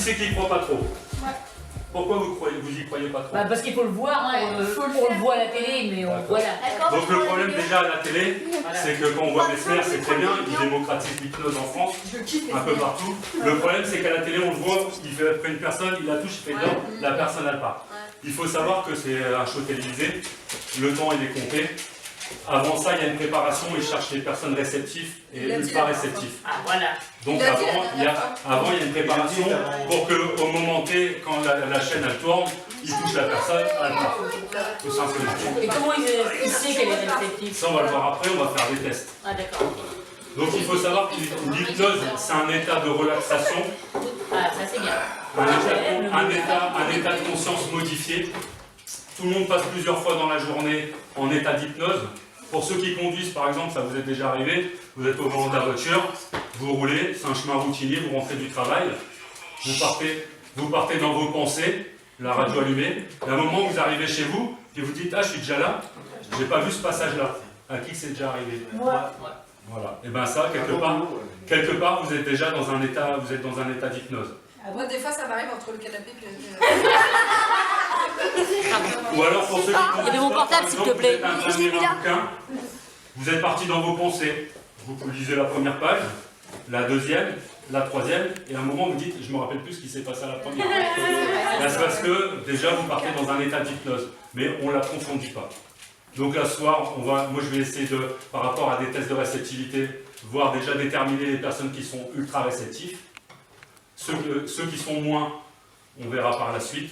c'est qui ne croit pas trop? Ouais. Pourquoi vous y croyez pas trop? Bah parce qu'il faut le voir, hein, on le voit à la télé, mais voilà. Donc le problème déjà à la télé, c'est que quand on voit Mesmer, c'est très bien, il démocratise l'hypnose en France, un peu partout. Le problème c'est qu'à la télé, on le voit, il fait après une personne, il la touche, il fait dehors, la personne elle part. Il faut savoir que c'est un show télévisé, le temps il est compté. Avant ça, il y a une préparation, ils cherchent les personnes réceptives et ultra réceptives. Ah voilà. Donc avant, il y a une préparation pour qu'au moment T, quand la chaîne elle tourne, il touche la personne, elle part. Tout simplement. Et comment il sait qu'elle est réceptive? Ça, on va le voir après, on va faire des tests. Ah d'accord. Donc il faut savoir que l'hypnose, c'est un état de relaxation, Ah ça c'est bien. un état de conscience modifié. Tout le monde passe plusieurs fois dans la journée en état d'hypnose. Pour ceux qui conduisent, par exemple, ça vous est déjà arrivé, vous êtes au volant de la voiture, vous roulez, c'est un chemin routinier, vous rentrez du travail, vous partez dans vos pensées, la radio allumée, et à un moment vous arrivez chez vous, et vous dites « Ah, je suis déjà là, j'ai pas vu ce passage-là ». À qui c'est déjà arrivé? Moi. Voilà. Et bien ça, quelque part, vous êtes déjà dans un état, d'hypnose. Moi, des fois, ça m'arrive entre le canapé et Ou alors pour ceux qui conduisent Et de mon portable, s'il te plaît. Vous êtes un bouquin, vous êtes parti dans vos pensées. Vous lisez la première page, la deuxième, la troisième, et à un moment vous dites, je me rappelle plus ce qui s'est passé à la première. Là, c'est parce que déjà vous partez dans un état d'hypnose, mais on ne l'approfondit pas. Donc là, ce soir, moi je vais essayer de, par rapport à des tests de réceptivité, voir déjà déterminer les personnes qui sont ultra réceptifs. Ceux qui sont moins, on verra par la suite.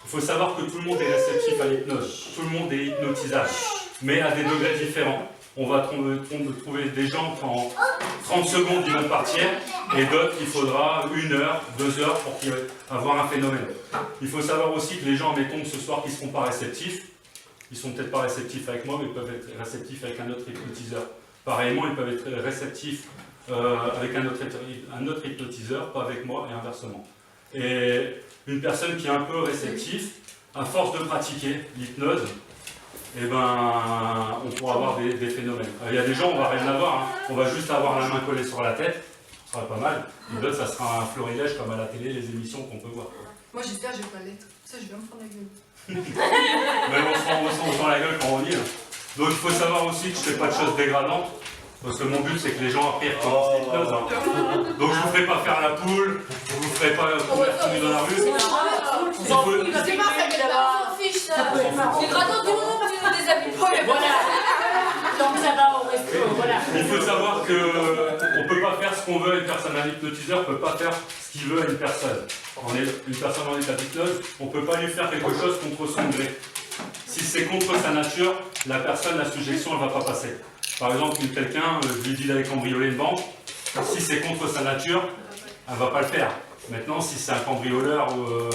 Il faut savoir que tout le monde est réceptif à l'hypnose, tout le monde est hypnotisable, mais à des degrés différents. On va trouver des gens qui en 30 secondes ils vont partir, et d'autres il faudra 1 heure, 2 heures pour avoir un phénomène. Il faut savoir aussi que les gens, mettons ce soir, qui ne seront pas réceptifs, ils ne sont peut-être pas réceptifs avec moi, mais ils peuvent être réceptifs avec un autre hypnotiseur. Pareillement, ils peuvent être réceptifs avec un autre hypnotiseur, pas avec moi, et inversement. Et une personne qui est un peu réceptive, à force de pratiquer l'hypnose, eh ben, on pourra avoir des phénomènes. Il y a des gens, on va rien avoir, hein. On va juste avoir la main collée sur la tête, ce sera pas mal. Et d'autres, ça sera un florilège comme à la télé, les émissions qu'on peut voir. Moi, j'espère que je vais pas l'être. Ça, je vais me prendre la gueule. Mais on sent la gueule quand on lit. Là. Donc il faut savoir aussi que je ne fais pas de choses dégradantes. Parce que mon but c'est que les gens après retrouvent l'hypnose. Hein. Donc je ne vous ferai pas faire la poule, je ne vous ferai pas courir tout nu dans la rue. C'est pas ça que là-bas. On fiche ça. C'est gradant du moment où tu nous déshabilles. Voilà. Donc ça va au resto, voilà. Il faut savoir qu'on ne peut pas faire ce qu'on veut à une personne. Un hypnotiseur ne peut pas faire ce qu'il veut à une personne. Une personne en état d'hypnose, on ne peut pas lui faire quelque chose contre son gré. Si c'est contre sa nature, la personne, la suggestion, elle ne va pas passer. Par exemple, quelqu'un, je lui dis d'aller cambrioler une banque, si c'est contre sa nature, elle ne va pas le faire. Maintenant, si c'est un cambrioleur, on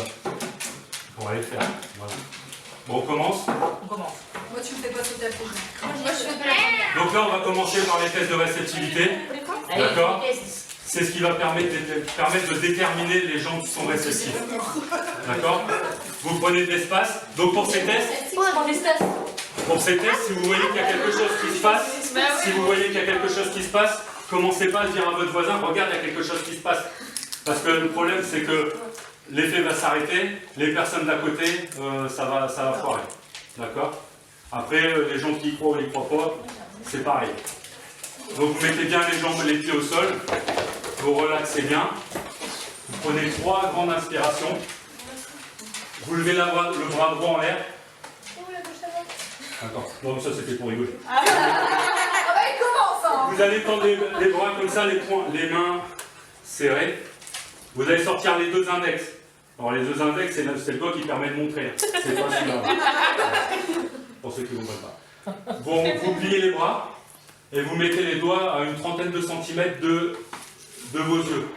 pourra le faire. Voilà. Bon, on commence. On commence. Moi, tu me fais pas sauter à pied. Moi, je fais pas la Donc là, on va commencer par les tests de réceptivité. Allez, D'accord. les tests. C'est ce qui va permettre de déterminer les gens qui sont réceptifs. D'accord. Vous prenez de l'espace. Donc pour ces tests, si vous voyez qu'il y a quelque chose qui se passe, commencez pas à dire à votre voisin, regarde, il y a quelque chose qui se passe. Parce que le problème, c'est que l'effet va s'arrêter, les personnes d'à côté, ça va foirer. D'accord. Après, les gens qui y croient ou n'y croient pas, c'est pareil. Donc vous mettez bien les jambes et les pieds au sol, vous relaxez bien, vous prenez 3 grandes inspirations, vous levez le bras droit en l'air. D'accord, bon ça c'était pour rigoler. Ah bah, il commence hein. Vous allez tendre les bras comme ça, les mains serrées. Vous allez sortir les 2 index. Alors les 2 index, c'est le doigt qui permet de montrer. C'est pas celui-là. Pour ceux qui ne comprennent pas. Bon, vous pliez les bras. Et vous mettez les doigts à une trentaine de centimètres de vos yeux.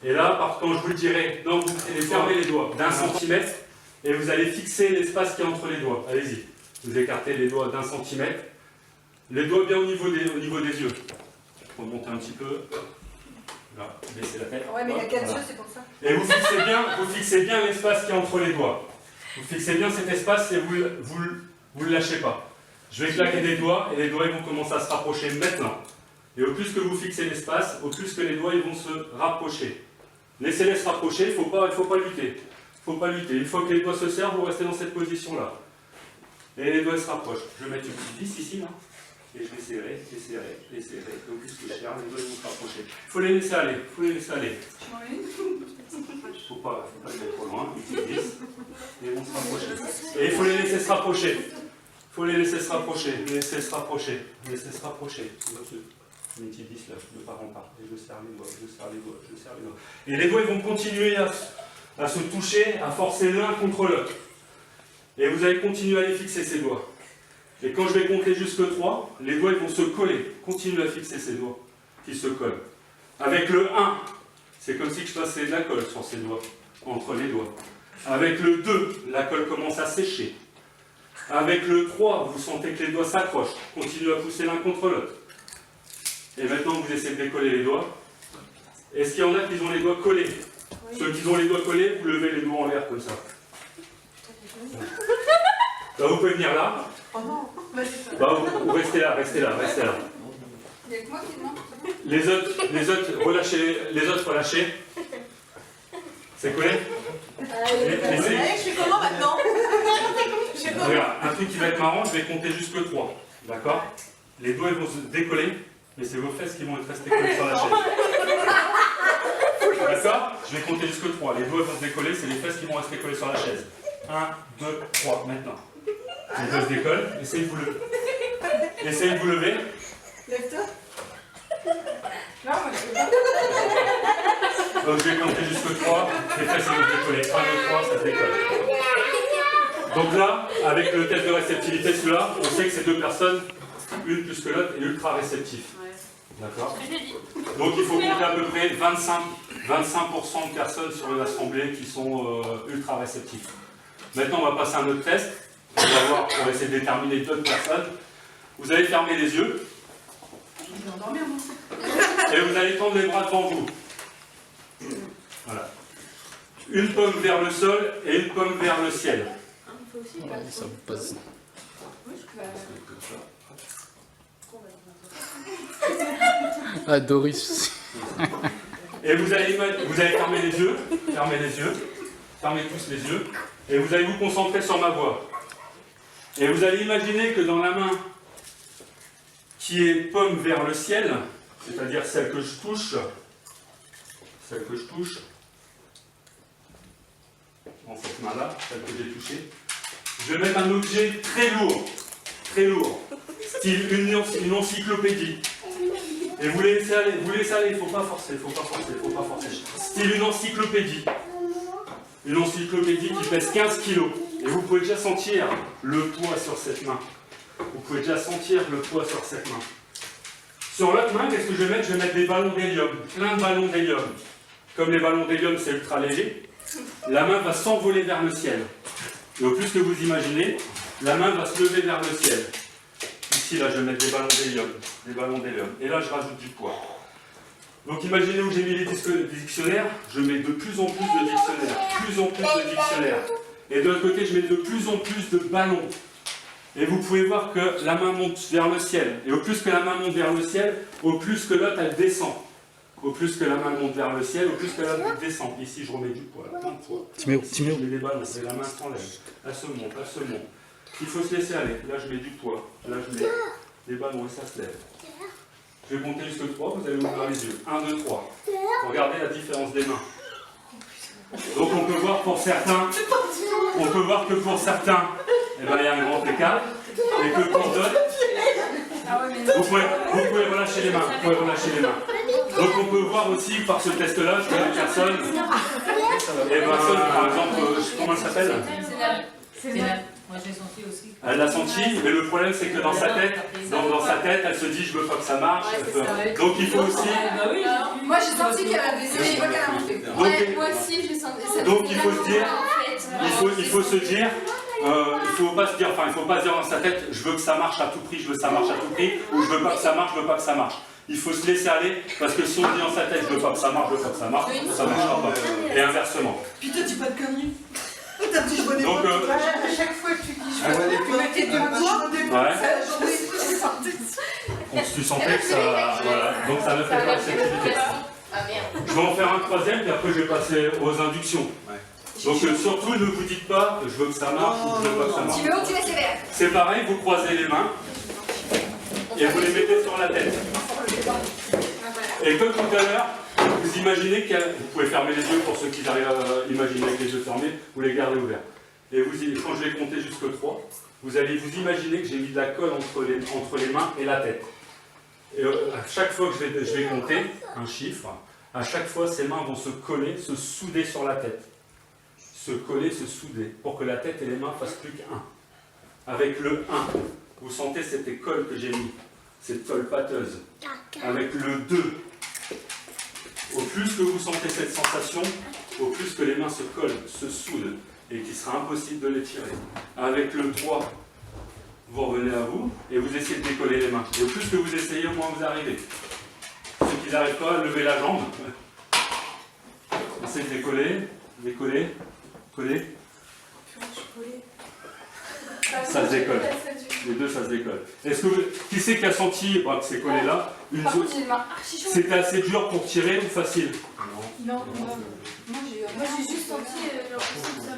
Et là, quand je vous le dirai, non, vous fermez les doigts d'1 centimètre et vous allez fixer l'espace qui est entre les doigts. Allez-y. Vous écartez les doigts d'1 centimètre. Les doigts bien au niveau des yeux. Remontez un petit peu. Là, baissez la tête. Ouais, mais il y a 4 yeux, c'est pour ça. Et vous fixez bien l'espace qui est entre les doigts. Vous fixez bien cet espace et vous le lâchez pas. Je vais claquer des doigts et les doigts ils vont commencer à se rapprocher maintenant. Et au plus que vous fixez l'espace, au plus que les doigts ils vont se rapprocher. Laissez-les se rapprocher, il ne faut pas lutter. Faut pas lutter. Une fois que les doigts se serrent, vous restez dans cette position-là. Et les doigts se rapprochent. Je vais mettre une petite vis ici, là. Et je vais serrer, et serrer, et serrer. Donc plus que je serre, les doigts vont se rapprocher. Il faut les laisser aller, il faut les laisser aller. Faut pas les mettre trop loin, une petite vis. Et ils vont se rapprocher. Et il faut les laisser se rapprocher. Il faut les laisser se rapprocher, les laisser se rapprocher, les laisser se rapprocher. Une petite vis là, ne pars pas. Et je serre les doigts, je serre les doigts, je serre les doigts. Et les doigts, ils vont continuer à se toucher, à forcer l'un contre l'autre. Et vous allez continuer à les fixer, ces doigts. Et quand je vais compter jusque 3, les doigts ils vont se coller. Continuez à fixer ces doigts qui se collent. Avec le 1, c'est comme si je passais de la colle sur ces doigts, entre les doigts. Avec le 2, la colle commence à sécher. Avec le 3, vous sentez que les doigts s'accrochent. Continuez à pousser l'un contre l'autre. Et maintenant, vous essayez de décoller les doigts. Est-ce qu'il y en a qui ont les doigts collés? Oui. Ceux qui ont les doigts collés, vous levez les doigts en l'air comme ça. Bah, vous pouvez venir là. Oh non. Bah, vous restez là, restez là, restez là. Il n'y a que moi qui demande. Les autres, relâchez. C'est collé? Je fais comment maintenant? Regarde, un truc qui va être marrant, je vais compter jusque 3. D'accord? Les doigts ils vont se décoller, mais c'est vos fesses qui vont être restées collées sur la chaise. D'accord? Je vais compter jusque 3. Les doigts vont se décoller, c'est les fesses qui vont rester collées sur la chaise. 1, 2, 3, maintenant. Les doigts se décollent, essayez de vous lever. Essayez de vous lever. Lève-toi. Non, moi je peux pas. Donc je vais compter jusque 3, les fesses vont se décoller. 1, 2, 3, ça se décolle. Donc là, avec le test de réceptivité, celui-là, on sait que ces deux personnes, une plus que l'autre, est ultra réceptive. D'accord? Donc il faut compter à peu près 25% de personnes sur une assemblée qui sont ultra réceptives. Maintenant, on va passer à un autre test. On va voir, on va essayer de déterminer d'autres personnes. Vous allez fermer les yeux. Je vais endormir, moi. Et vous allez tendre les bras devant vous. Voilà. Une paume vers le sol et une paume vers le ciel. Ça me passe. Ah, Doris. Et vous allez fermer les yeux. Fermez tous les yeux. Et vous allez vous concentrer sur ma voix. Et vous allez imaginer que dans la main qui est paume vers le ciel, c'est-à-dire celle que je touche, dans cette main-là, celle que j'ai touchée, je vais mettre un objet très lourd, style une encyclopédie. Et vous laissez aller, il ne faut pas forcer. Style une encyclopédie qui pèse 15 kg. Et vous pouvez déjà sentir le poids sur cette main. Sur l'autre main, qu'est-ce que je vais mettre? Je vais mettre des ballons d'hélium, plein de ballons d'hélium. Comme les ballons d'hélium, c'est ultra léger, la main va s'envoler vers le ciel. Et au plus que vous imaginez, la main va se lever vers le ciel. Ici, là, je vais mettre des ballons d'hélium. Et là, je rajoute du poids. Donc, imaginez où j'ai mis les dictionnaires, je mets de plus en plus de dictionnaires. Et de l'autre côté, je mets de plus en plus de ballons. Et vous pouvez voir que la main monte vers le ciel. Et au plus que la main monte vers le ciel, au plus que l'autre, elle descend. Au plus que la main monte vers le ciel, au plus que l'autre descend. Ici, je remets du poids, plein de poids. Ici, je mets des ballons, et la main s'enlève. Elle se monte. Il faut se laisser aller. Là, je mets du poids. Là, je mets des ballons et ça se lève. Je vais compter jusqu'à 3, vous allez ouvrir les yeux. 1, 2, 3. Regardez la différence des mains. Donc on peut voir pour certains, eh ben, il y a un grand écart, et que pour d'autres, vous pouvez relâcher les mains. Donc on peut voir aussi par ce test-là que les personnes, par exemple, comment elle s'appelle? C'est là. Moi j'ai senti aussi. Elle l'a senti, mais le problème c'est que dans sa tête, elle se dit je veux pas que ça marche. Donc il faut aussi. Moi j'ai senti qu'elle avait des fois qu'elle a monté. Moi aussi j'ai senti ça. Donc il faut se dire, il faut pas se dire dans sa tête je veux que ça marche à tout prix, ou je veux pas que ça marche, Il faut se laisser aller, parce que si on dit dans sa tête je veux pas que ça marche, ça marchera pas. Et inversement. Putain, dis pas de conneries. T'as dit je vois des Donc, à chaque fois que tu dis je vois des tu sentais que ça. Voilà. Donc ça ne fait pas réceptivité. Ah merde. Je vais en faire un troisième, puis après je vais passer aux inductions. Donc surtout ne vous dites pas je veux que ça marche ou je veux pas que ça marche. Tu veux ou tu laisses sévère? C'est pareil, vous croisez les mains et vous les mettez sur la tête. Et comme tout à l'heure, vous imaginez que vous pouvez fermer les yeux pour ceux qui arrivent à imaginer avec les yeux fermés, vous les gardez ouverts. Et quand je vais compter jusqu'au 3, vous allez vous imaginer que j'ai mis de la colle entre les mains et la tête. Et à chaque fois que je vais compter un chiffre, à chaque fois ces mains vont se coller, se souder sur la tête. Se coller, se souder, pour que la tête et les mains fassent plus qu'un. Avec le 1, vous sentez cette colle que j'ai mis, cette colle pâteuse. Avec le 2, au plus que vous sentez cette sensation, au plus que les mains se collent, se soudent, et qu'il sera impossible de les tirer. Avec le 3, vous revenez à vous, et vous essayez de décoller les mains. Et au plus que vous essayez, au moins vous arrivez. Ceux qui n'arrivent pas à lever la jambe, essayez de décoller, décoller, coller. Ça se décolle. Les deux, ça se décolle. Est-ce que qui c'est qui a senti que c'est collé là? Par contre, j'ai les mains archi chaudes. C'était assez dur pour tirer ou facile? Non, moi j'ai juste senti l'impression que ça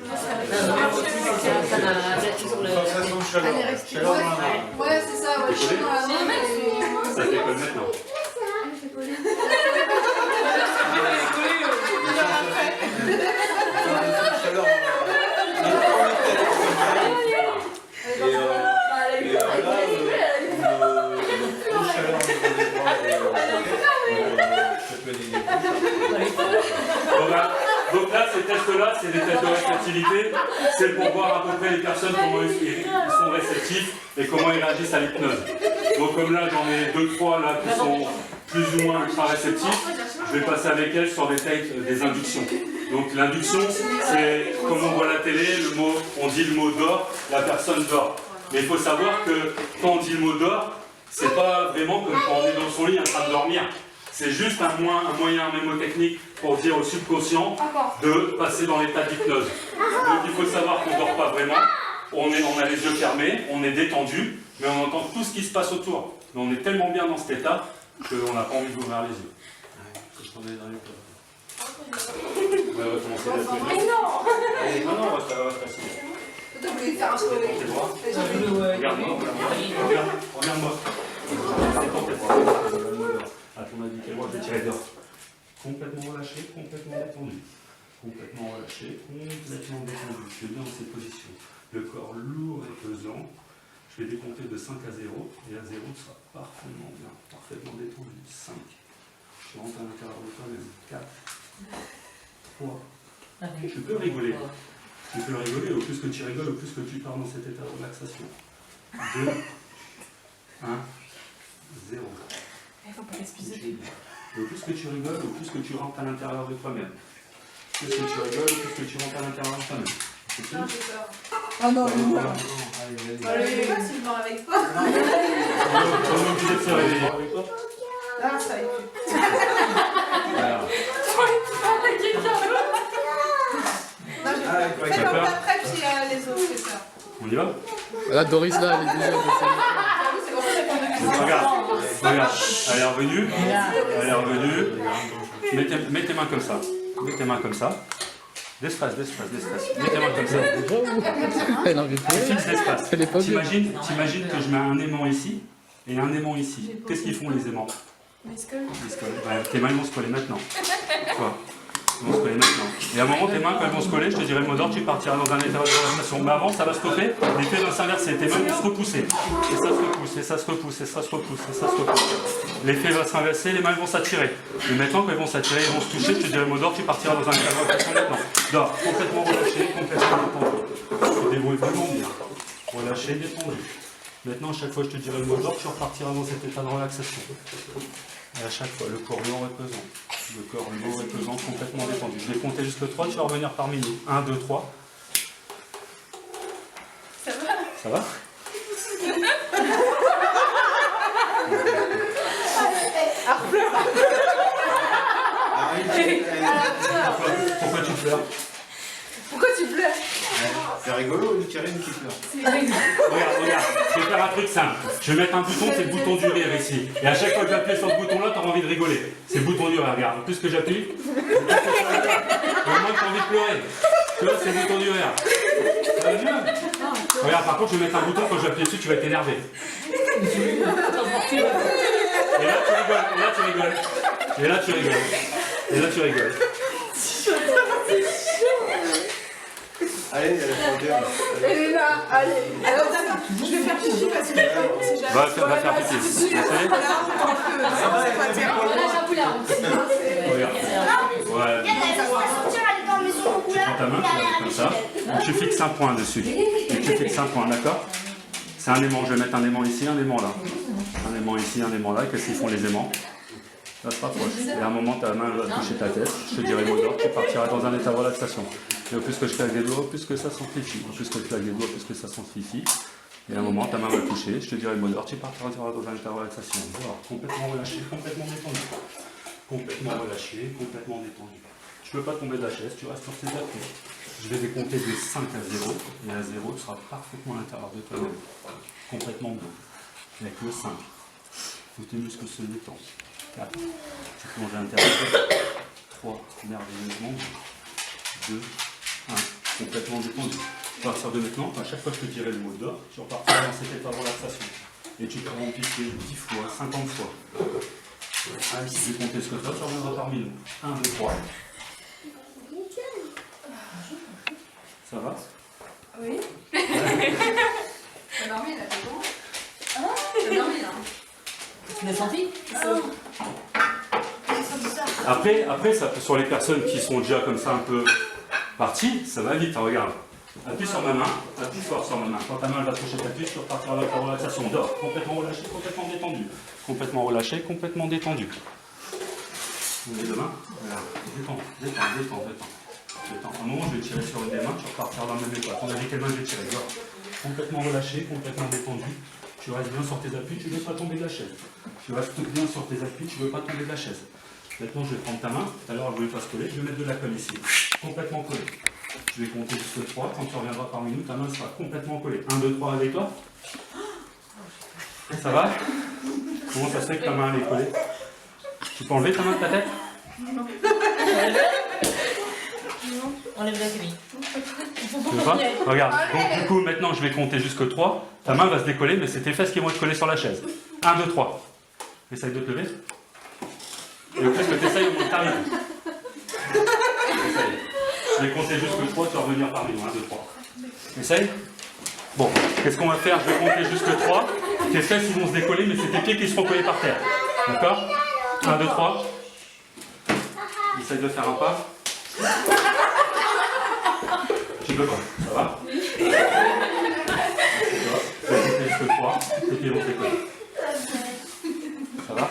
me Allez, restez. Ouais, c'est ça, ouais, chaud dans la main. Ça se décolle maintenant. Donc là, ces tests-là, c'est des tests de réceptivité. C'est pour voir à peu près les personnes comment ils sont réceptifs et comment ils réagissent à l'hypnose. Donc comme là, j'en ai 2-3 là qui sont plus ou moins ultra réceptifs, je vais passer avec elles sur des tests des inductions. Donc l'induction, c'est comme on voit à la télé, on dit le mot dort, la personne dort. Mais il faut savoir que quand on dit le mot dort, c'est pas vraiment comme quand on est dans son lit en train de dormir. C'est juste un moyen mnémotechnique pour dire au subconscient de passer dans l'état d'hypnose. Donc il faut savoir qu'on ne dort pas vraiment, on a les yeux fermés, on est détendu, mais on entend tout ce qui se passe autour. Mais on est tellement bien dans cet état qu'on n'a pas envie d'ouvrir les yeux. On va commencer là-dessus. Non, on va se passer. Toi, vous voulez faire un chevet. Regarde-moi. Regarde-moi. À ton avis, quel roi je vais tirer dehors? Complètement relâché, complètement détendu. Complètement relâché, complètement détendu. Je suis bien dans cette position. Le corps lourd et pesant. Je vais décompter de 5 à 0. Et à 0, tu seras parfaitement bien, parfaitement détendu. 5. Tu rentres à l'intérieur de toi-même. 4. 3. Tu peux rigoler. Tu peux rigoler. Au plus que tu rigoles, au plus que tu pars dans cet état de relaxation. 2. 1. 0. Il faut pas l'excuser. Au plus que tu rigoles, au plus que tu rentres à l'intérieur de toi-même. Au plus que tu rigoles, au plus que tu rentres à l'intérieur de toi-même. C'est tout? Non, j'ai peur. Ah non, Allez, non. allez. Je sais pas si je m'en avec toi. On est obligé de se réveiller. Ah, ça va être plus. Voilà. Fais comme après, puis les autres, c'est ça. On y va? Là, Doris, là, elle est déjà. Regarde, elle est revenue. Elle est revenue. Mets tes mains comme ça. Mets tes mains comme ça. D'espace. Mets tes mains comme ça. Elle a envie de Fixe l'espace. Elle est pas bien. T'imagines que je mets un aimant ici et un aimant ici. Qu'est-ce qu'ils font les aimants? Ils se collent. Ils se collent. Ouais, tes mains vont se coller maintenant. Tu vois, ils vont se coller maintenant. Et à un moment, tes mains, quand elles vont se coller, je te dirai le mot d'ordre, tu partiras dans un état de relaxation. Mais avant, ça va stopper, l'effet va s'inverser. Tes mains vont se repousser. Et ça se repousse, et ça se repousse, et ça se repousse, et ça se repousse. L'effet va s'inverser, les mains vont s'attirer. Et maintenant, quand elles vont s'attirer, elles vont se toucher, je te dirai le mot d'ordre, tu partiras dans un état de relaxation maintenant. Dors, complètement relâché, complètement détendu. Tu débrouilles vraiment bien. Relâché, détendu. Maintenant, à chaque fois que je te dirai le mot d'ordre, tu repartiras dans cet état de relaxation. Et à chaque fois, le corps lourd et pesant. Le corps lourd et pesant, complètement détendu. Je vais compter jusqu'à 3, tu vas revenir parmi nous. 1, 2, 3. Ça va? Ça va? Elle a peur. Pourquoi tu pleures? Pourquoi tu pleures? rigolo, lui tirer une petite fleur. Regarde, je vais faire un truc simple. Je vais mettre un bouton, c'est le bouton du rire ici. Et à chaque fois que j'appuie sur ce bouton-là, tu auras envie de rigoler. C'est le bouton du rire, regarde. Plus que j'appuie, plus que tu as envie de pleurer. Tu vois, c'est le bouton du rire. Ça va bien. Regarde, par contre, je vais mettre un bouton, quand j'appuie dessus, tu vas t'énerver. Et là, tu rigoles. Et là, tu rigoles. Et là, tu rigoles. Allez, elle est frontière. Elena, allez. Alors, je vais faire pipi parce que si jamais. Va faire pipi. Vous savez ? Regarde. Ouais. Tu prends ta main, tu la mets comme ça. Donc tu fixes un point dessus. Et tu fixes un point, d'accord? C'est un aimant. Je vais mettre un aimant ici, un aimant là. Un aimant ici, un aimant là. Qu'est-ce qu'ils font les aimants? Ça se rapproche. Et à un moment, ta main va toucher ta tête. Je te dirai mot d'ordre. Tu partiras dans un état de relaxation. Et au plus que je claque des doigts, plus que ça s'amplifie. Au plus que je claque des doigts, plus que ça s'amplifie. Et à un moment, ta main va toucher. Je te dirai mot d'ordre. Tu partiras dans un état de relaxation. Voilà. Complètement relâché, complètement détendu. Complètement relâché, complètement détendu. Tu ne peux pas tomber de la chaise, tu restes sur tes appuis. Je vais décompter de 5 à 0, et à 0, tu seras parfaitement à l'intérieur de toi-même. Complètement bien. Avec le 5. Tous tes muscles se détendent. 4. Tu plonges à l'intérieur. 3. Merveilleusement. 2. 1. Complètement détendu. À partir de maintenant, à chaque fois que je te dirai le mot d'ordre, tu repartiras dans cet état de relaxation. Et tu pourras amplifier 10 fois, 50 fois. Allez, je vais compter ce que tu as, tu reviendras parmi nous. 1, 2, 3. Ça va? Oui. T'as dormi là, c'est bon? T'as dormi là? Tu l'as senti? Après ça, sur les personnes qui sont déjà comme ça un peu parties, ça va vite, hein, regarde. Appuie sur ma main, appuie fort sur ma main. Quand ta main va toucher ta cuisse, tu repartiras avec la relaxation. Dors, complètement relâché, complètement détendu. Complètement relâché, complètement détendu. Vous voyez deux mains? Voilà. Détends. À un moment, je vais tirer sur une des mains, tu repartiras dans le même état. On a dit quelle main je vais tirer. Dors. Complètement relâché, complètement détendu. Tu restes bien sur tes appuis, tu ne veux pas tomber de la chaise. Tu restes bien sur tes appuis, tu ne veux pas tomber de la chaise. Maintenant, je vais prendre ta main. Tout à l'heure, je voulais pas se coller. Je vais mettre de la colle ici. Complètement collée. Je vais compter jusqu'à 3. Quand tu reviendras parmi nous, ta main sera complètement collée. 1, 2, 3 avec toi. Ça va? Comment ça se fait que ta main elle est collée? Tu peux enlever ta main de ta tête? Enlève la camille. Tu veux pas? Regarde. Donc, du coup, maintenant, je vais compter jusqu'à 3. Ta main va se décoller, mais c'est tes fesses qui vont être collées sur la chaise. 1, 2, 3. Essaye de te lever. Et au plus que tu essayes, au moins t'arrives. Essaye. Je vais compter jusqu'à 3, tu vas revenir parmi nous. 1, 2, 3. Essaye. Bon, qu'est-ce qu'on va faire? Je vais compter jusqu'à 3. Tes fesses ils vont se décoller, mais c'est tes pieds qui seront collés par terre. D'accord? 1, 2, 3. Essaye de faire un pas. Tu peux pas, ça va? Je vais compter jusqu'à 3. Tes pieds vont se décoller. Ça va?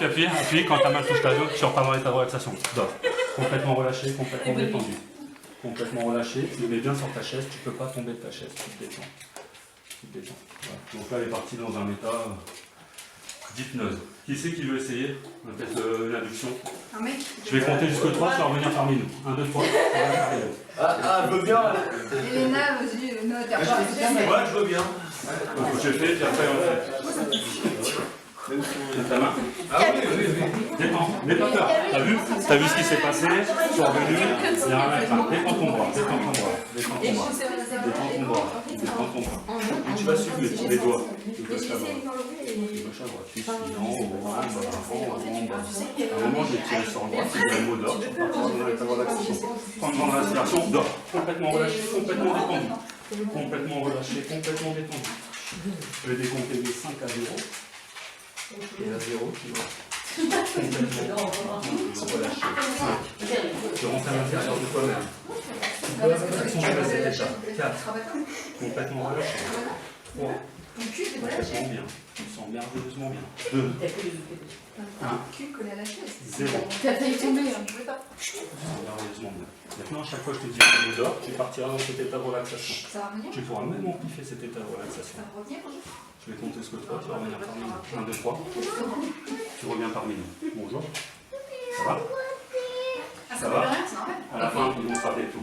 Appuie. Quand ta main touche ta dos, tu repars dans l'état de relaxation. Dors. Complètement relâché, complètement détendu. Complètement relâché, tu le mets bien sur ta chaise, tu ne peux pas tomber de ta chaise, tu te détends. Voilà. Donc là, elle est partie dans un état d'hypnose. Qui c'est qui veut essayer un test d'induction? Un mec. Je vais compter jusqu'au 3, tu vas revenir parmi nous. 1, 2, 3. Ah, je veux bien. Elena, vas-y, non, t'as pas. Ouais, je veux bien. Donc je fais, puis après on fait. C'est ta main? Ah oui. Détends, n'aie pas peur. T'as vu ce qui s'est passé? Tu es revenu, il y a un matin. Détends ton bras. Et tu vas suivre les doigts. De gauche à droite. Tu suis en haut, en bas, en bas. À un moment, je vais tirer sur le bras, c'est le mot d'ordre. Tu repartiras dans l'état de relaxation. Prends une grande respiration, dors. Complètement relâché, complètement détendu. Complètement relâché, complètement détendu. Je vais décompter de 5 à 0. Et à 0, tu vois. Complètement relâché. 5. Tu rentres à l'intérieur de toi-même. Action de cet état. 4. Complètement relâché. 3. Complètement bien. Tu te sens merveilleusement bien. 2. 1. 0. T'as failli tomber, je pouvais pas. Merveilleusement bien. Maintenant, à chaque fois que je te dis que tu dors, tu partiras dans cet état de relaxation. Ça va revenir? Tu pourras même amplifier cet état de relaxation. Ça va revenir? Je vais compter ce que tu as, tu vas revenir parmi nous. 1, 2, 3. Tu reviens parmi nous. Bonjour. Ça va? Ça va? À la fin, ils vont se rappeler de tout.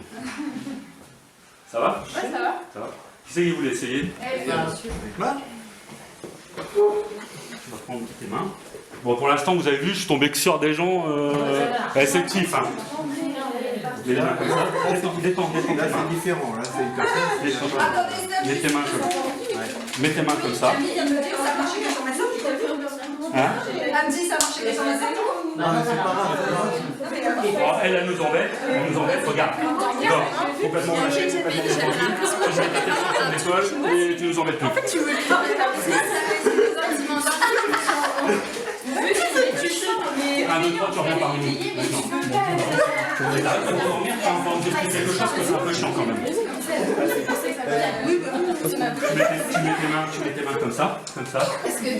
Ça va? Ouais, ça va. Ça va? Qui c'est qui voulait essayer? Bien Tu vas prendre tes mains. Bon, pour l'instant, vous avez vu, je suis tombé que sur des gens réceptifs. Hein. Les mains comme ça. Détends. Là, c'est différent. Là, c'est une personne. Mets tes mains comme ça. Mets tes mains comme ça. Hein? Elle me dit ça marchait que sur ma salle. Non, mais c'est pas grave. Oh, elle nous embête. Regarde. Non, complètement lâché, complètement détendu. Je vais mettre tes mains sur l'épaule et tu nous embêtes plus. Tu veux pas Un, deux, trois, tu reviens parmi nous. Maintenant. Et t'arrêtes pas de dormir, tu as encore envie de dire quelque chose que c'est un peu chiant quand même. Tu mets tes mains comme ça.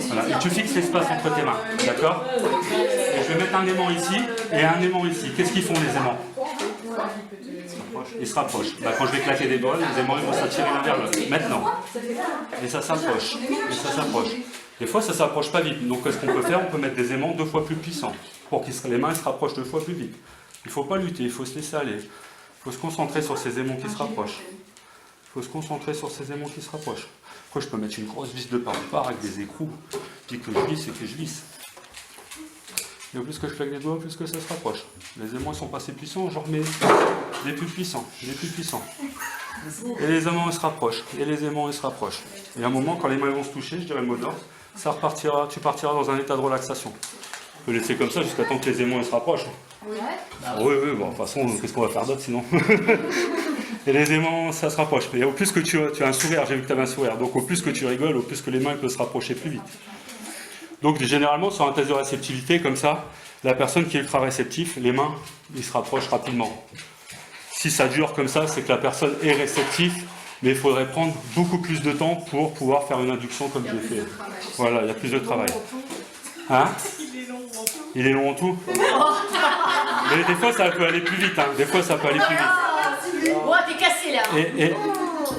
Voilà. Et tu fixes l'espace entre tes mains, d'accord? Et je vais mettre un aimant ici et un aimant ici. Qu'est-ce qu'ils font les aimants? Ils se rapprochent. Bah, quand je vais claquer des doigts, les aimants ils vont s'attirer l'un vers l'autre. Maintenant. Et ça s'approche. Des fois, ça ne s'approche pas vite. Donc, ce qu'on peut faire, on peut mettre des aimants 2 fois plus puissants pour que les mains se rapprochent 2 fois plus vite. Il ne faut pas lutter, il faut se laisser aller. Il faut se concentrer sur ces aimants qui se rapprochent. Après, je peux mettre une grosse vis de part en part avec des écrous. Puis que je lisse. Et au plus que je claque des doigts, au plus que ça se rapproche. Les aimants sont pas assez puissants, j'en remets des plus puissants. Et les aimants ils se rapprochent. Et à un moment, quand les mains vont se toucher, je dirais le mot d'ordre, tu partiras dans un état de relaxation. Tu peux laisser comme ça jusqu'à temps que les aimants ils se rapprochent. Oui, bon, de toute façon, qu'est-ce qu'on va faire d'autre sinon? Et les aimants, ça se rapproche. Et au plus que tu as un sourire, j'ai vu que tu avais un sourire, donc au plus que tu rigoles, au plus que les mains peuvent se rapprocher plus vite. Donc généralement, sur un test de réceptivité, comme ça, la personne qui est ultra réceptive, les mains, ils se rapprochent rapidement. Si ça dure comme ça, c'est que la personne est réceptive, mais il faudrait prendre beaucoup plus de temps pour pouvoir faire une induction comme j'ai fait. Voilà, il y a plus de travail. Hein? Il est long en tout. Mais des fois, ça peut aller plus vite. Hein. Oh, t'es cassé là. Et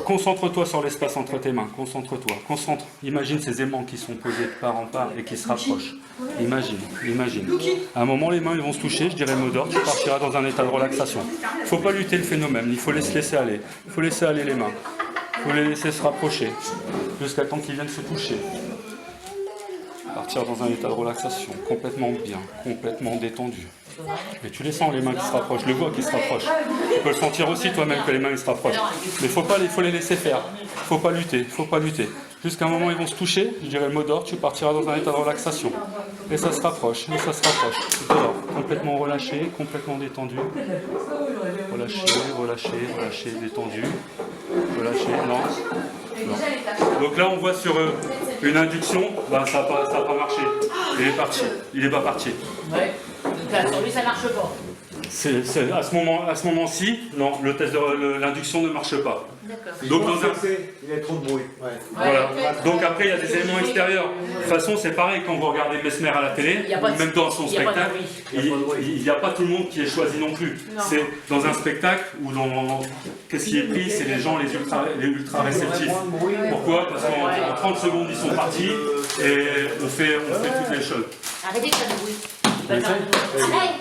concentre-toi sur l'espace entre tes mains. Concentre. Imagine ces aimants qui sont posés de part en part et qui se rapprochent. Imagine. À un moment, les mains ils vont se toucher. Je dirais le mot d'ordre. Tu partiras dans un état de relaxation. Il ne faut pas lutter le phénomène. Il faut les laisser aller. Il faut laisser aller les mains. Il faut les laisser se rapprocher jusqu'à temps qu'ils viennent se toucher. Partir dans un état de relaxation, complètement bien, complètement détendu. Mais tu les sens, les mains qui se rapprochent, le voix qui se rapproche. Tu peux le sentir aussi toi-même que les mains ils se rapprochent. Mais il faut les laisser faire. Il ne faut pas lutter. Jusqu'à un moment, ils vont se toucher. Je dirais le mot d'ordre, tu partiras dans un état de relaxation. Et ça se rapproche. Dehors, complètement relâché, complètement détendu. Relâché, détendu. Non. Donc là, on voit sur une induction, bah, ça n'a pas marché. Il n'est pas parti. Ouais. Donc là, sur lui, ça marche pas. À ce moment-ci, non, le test de l'induction ne marche pas. D'accord. Donc, il y a trop de bruit. Ouais. Voilà. Donc après, il y a des éléments extérieurs. De toute façon, c'est pareil quand vous regardez Mesmer à la télé, même dans son spectacle, il n'y a pas tout le monde qui est choisi non plus. C'est dans un spectacle où qu'est-ce qui est pris, c'est les gens les ultra réceptifs. Pourquoi? Parce qu'en 30 secondes, ils sont partis et on fait toutes les choses. Arrêtez de faire du bruit. Arrête.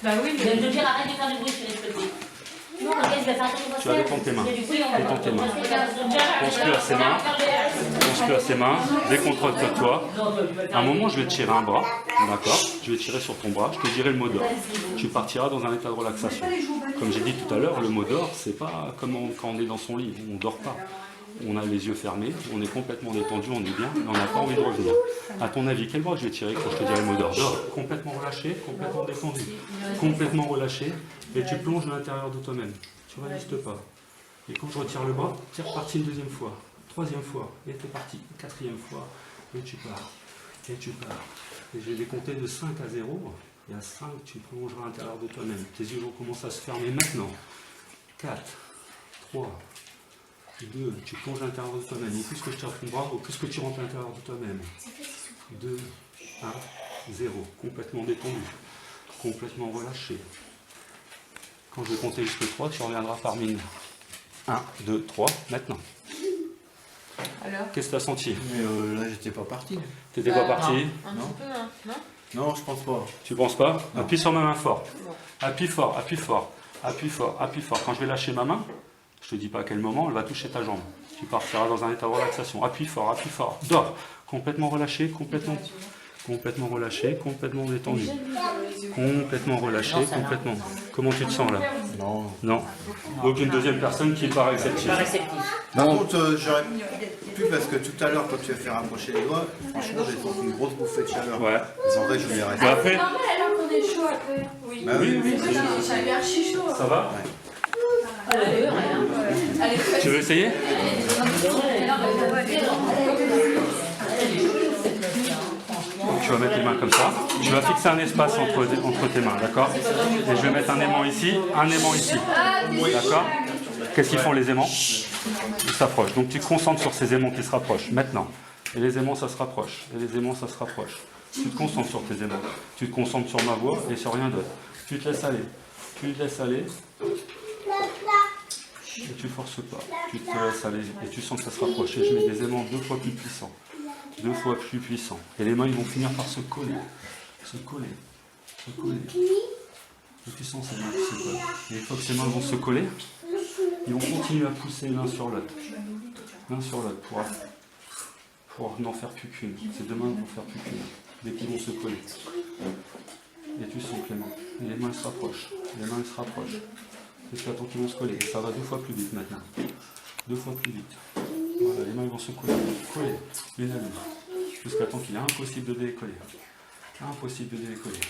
Bah oui, mais je viens de dire arrête de faire du bruit, je suis respecté. Non, regarde, je vais faire attention. Tu vas détendre tes mains. Pense-le à ses mains. Décontracte-toi. À un moment, je vais te tirer un bras. D'accord? Je vais tirer sur ton bras. Je te dirai le mot d'ordre. Tu partiras dans un état de relaxation. Comme j'ai dit tout à l'heure, le mot d'ordre, c'est pas comme quand on est dans son lit. On ne dort pas. On a les yeux fermés, on est complètement détendu, on est bien, mais on n'a pas envie de revenir. À ton avis, quel bras je vais tirer quand je te dirai le mot d'ordre? Complètement relâché, complètement détendu, complètement relâché, et tu plonges à l'intérieur de toi-même. Tu ne résistes pas. Et quand je retire le bras, tu es reparti une deuxième fois, troisième fois, et tu es parti, quatrième fois, et tu pars. Et je vais décompter de 5 à 0, et à 5, tu plongeras à l'intérieur de toi-même. Tes yeux vont commencer à se fermer maintenant. 4, 3, 2, tu plonges à l'intérieur de toi-même. Au plus que je tire ton bras, au plus que tu rentres à l'intérieur de toi-même. 2, 1, 0. Complètement détendu. Complètement relâché. Quand je vais compter jusqu'à 3, tu reviendras par mine. 1, 2, 3, maintenant. Alors? Qu'est-ce que tu as senti? Mais là, j'étais pas parti. T'étais pas parti? Un petit peu, hein, non? Non, je pense pas. Tu penses pas? Appuie sur ma main fort. Appuie fort, appuie fort, appuie fort, appuie fort. Quand je vais lâcher ma main, je te dis pas à quel moment, elle va toucher ta jambe. Tu partiras dans un état de relaxation. Appuie fort, dors. Complètement relâché, complètement relâché, complètement détendu. Complètement relâché, complètement. Comment tu te sens là? Non. Non. Donc une deuxième personne qui est pas réceptive. Pas réceptif. Par contre, j'aurais pu, parce que tout à l'heure, quand tu as fait rapprocher les doigts, franchement, j'ai senti une grosse bouffée de chaleur. Ouais. En vrai, je voulais rester. Et après, C'est normal alors qu'on est chaud après. Oui. Bah oui, oui, c'est J'ai eu archi chaud. ça va? Tu veux essayer? Tu vas mettre les mains comme ça. Tu vas fixer un espace entre tes mains, d'accord? Et je vais mettre un aimant ici, d'accord? Qu'est-ce qu'ils font les aimants? Ils s'approchent. Donc tu te concentres sur ces aimants qui se rapprochent, maintenant. Et les aimants, ça se rapproche. Et les aimants, ça se rapproche. Tu te concentres sur tes aimants. Tu te concentres sur ma voix et sur rien d'autre. Tu te laisses aller. Tu te laisses aller. Et tu forces pas. Tu te laisses aller. Et tu sens que ça se rapproche. Et je mets des aimants 2 fois plus puissants. 2 fois plus puissants. Et les mains, ils vont finir par se coller. Se coller. Se coller. Et tu sens ces mains qui se collent. Et une fois que ces mains vont se coller, ils vont continuer à pousser l'un sur l'autre. L'un sur l'autre pour n'en faire plus qu'une. Ces deux mains ne vont faire plus qu'une. Dès qu'ils vont se coller. Et tu sens que les mains se rapprochent. Les mains se rapprochent. Jusqu'à temps qu'ils vont se coller. Et ça va 2 fois plus vite maintenant. 2 fois plus vite. Voilà, les mains vont se coller. Coller. L'une à l'autre. Jusqu'à temps qu'il est impossible de décoller. Impossible de décoller.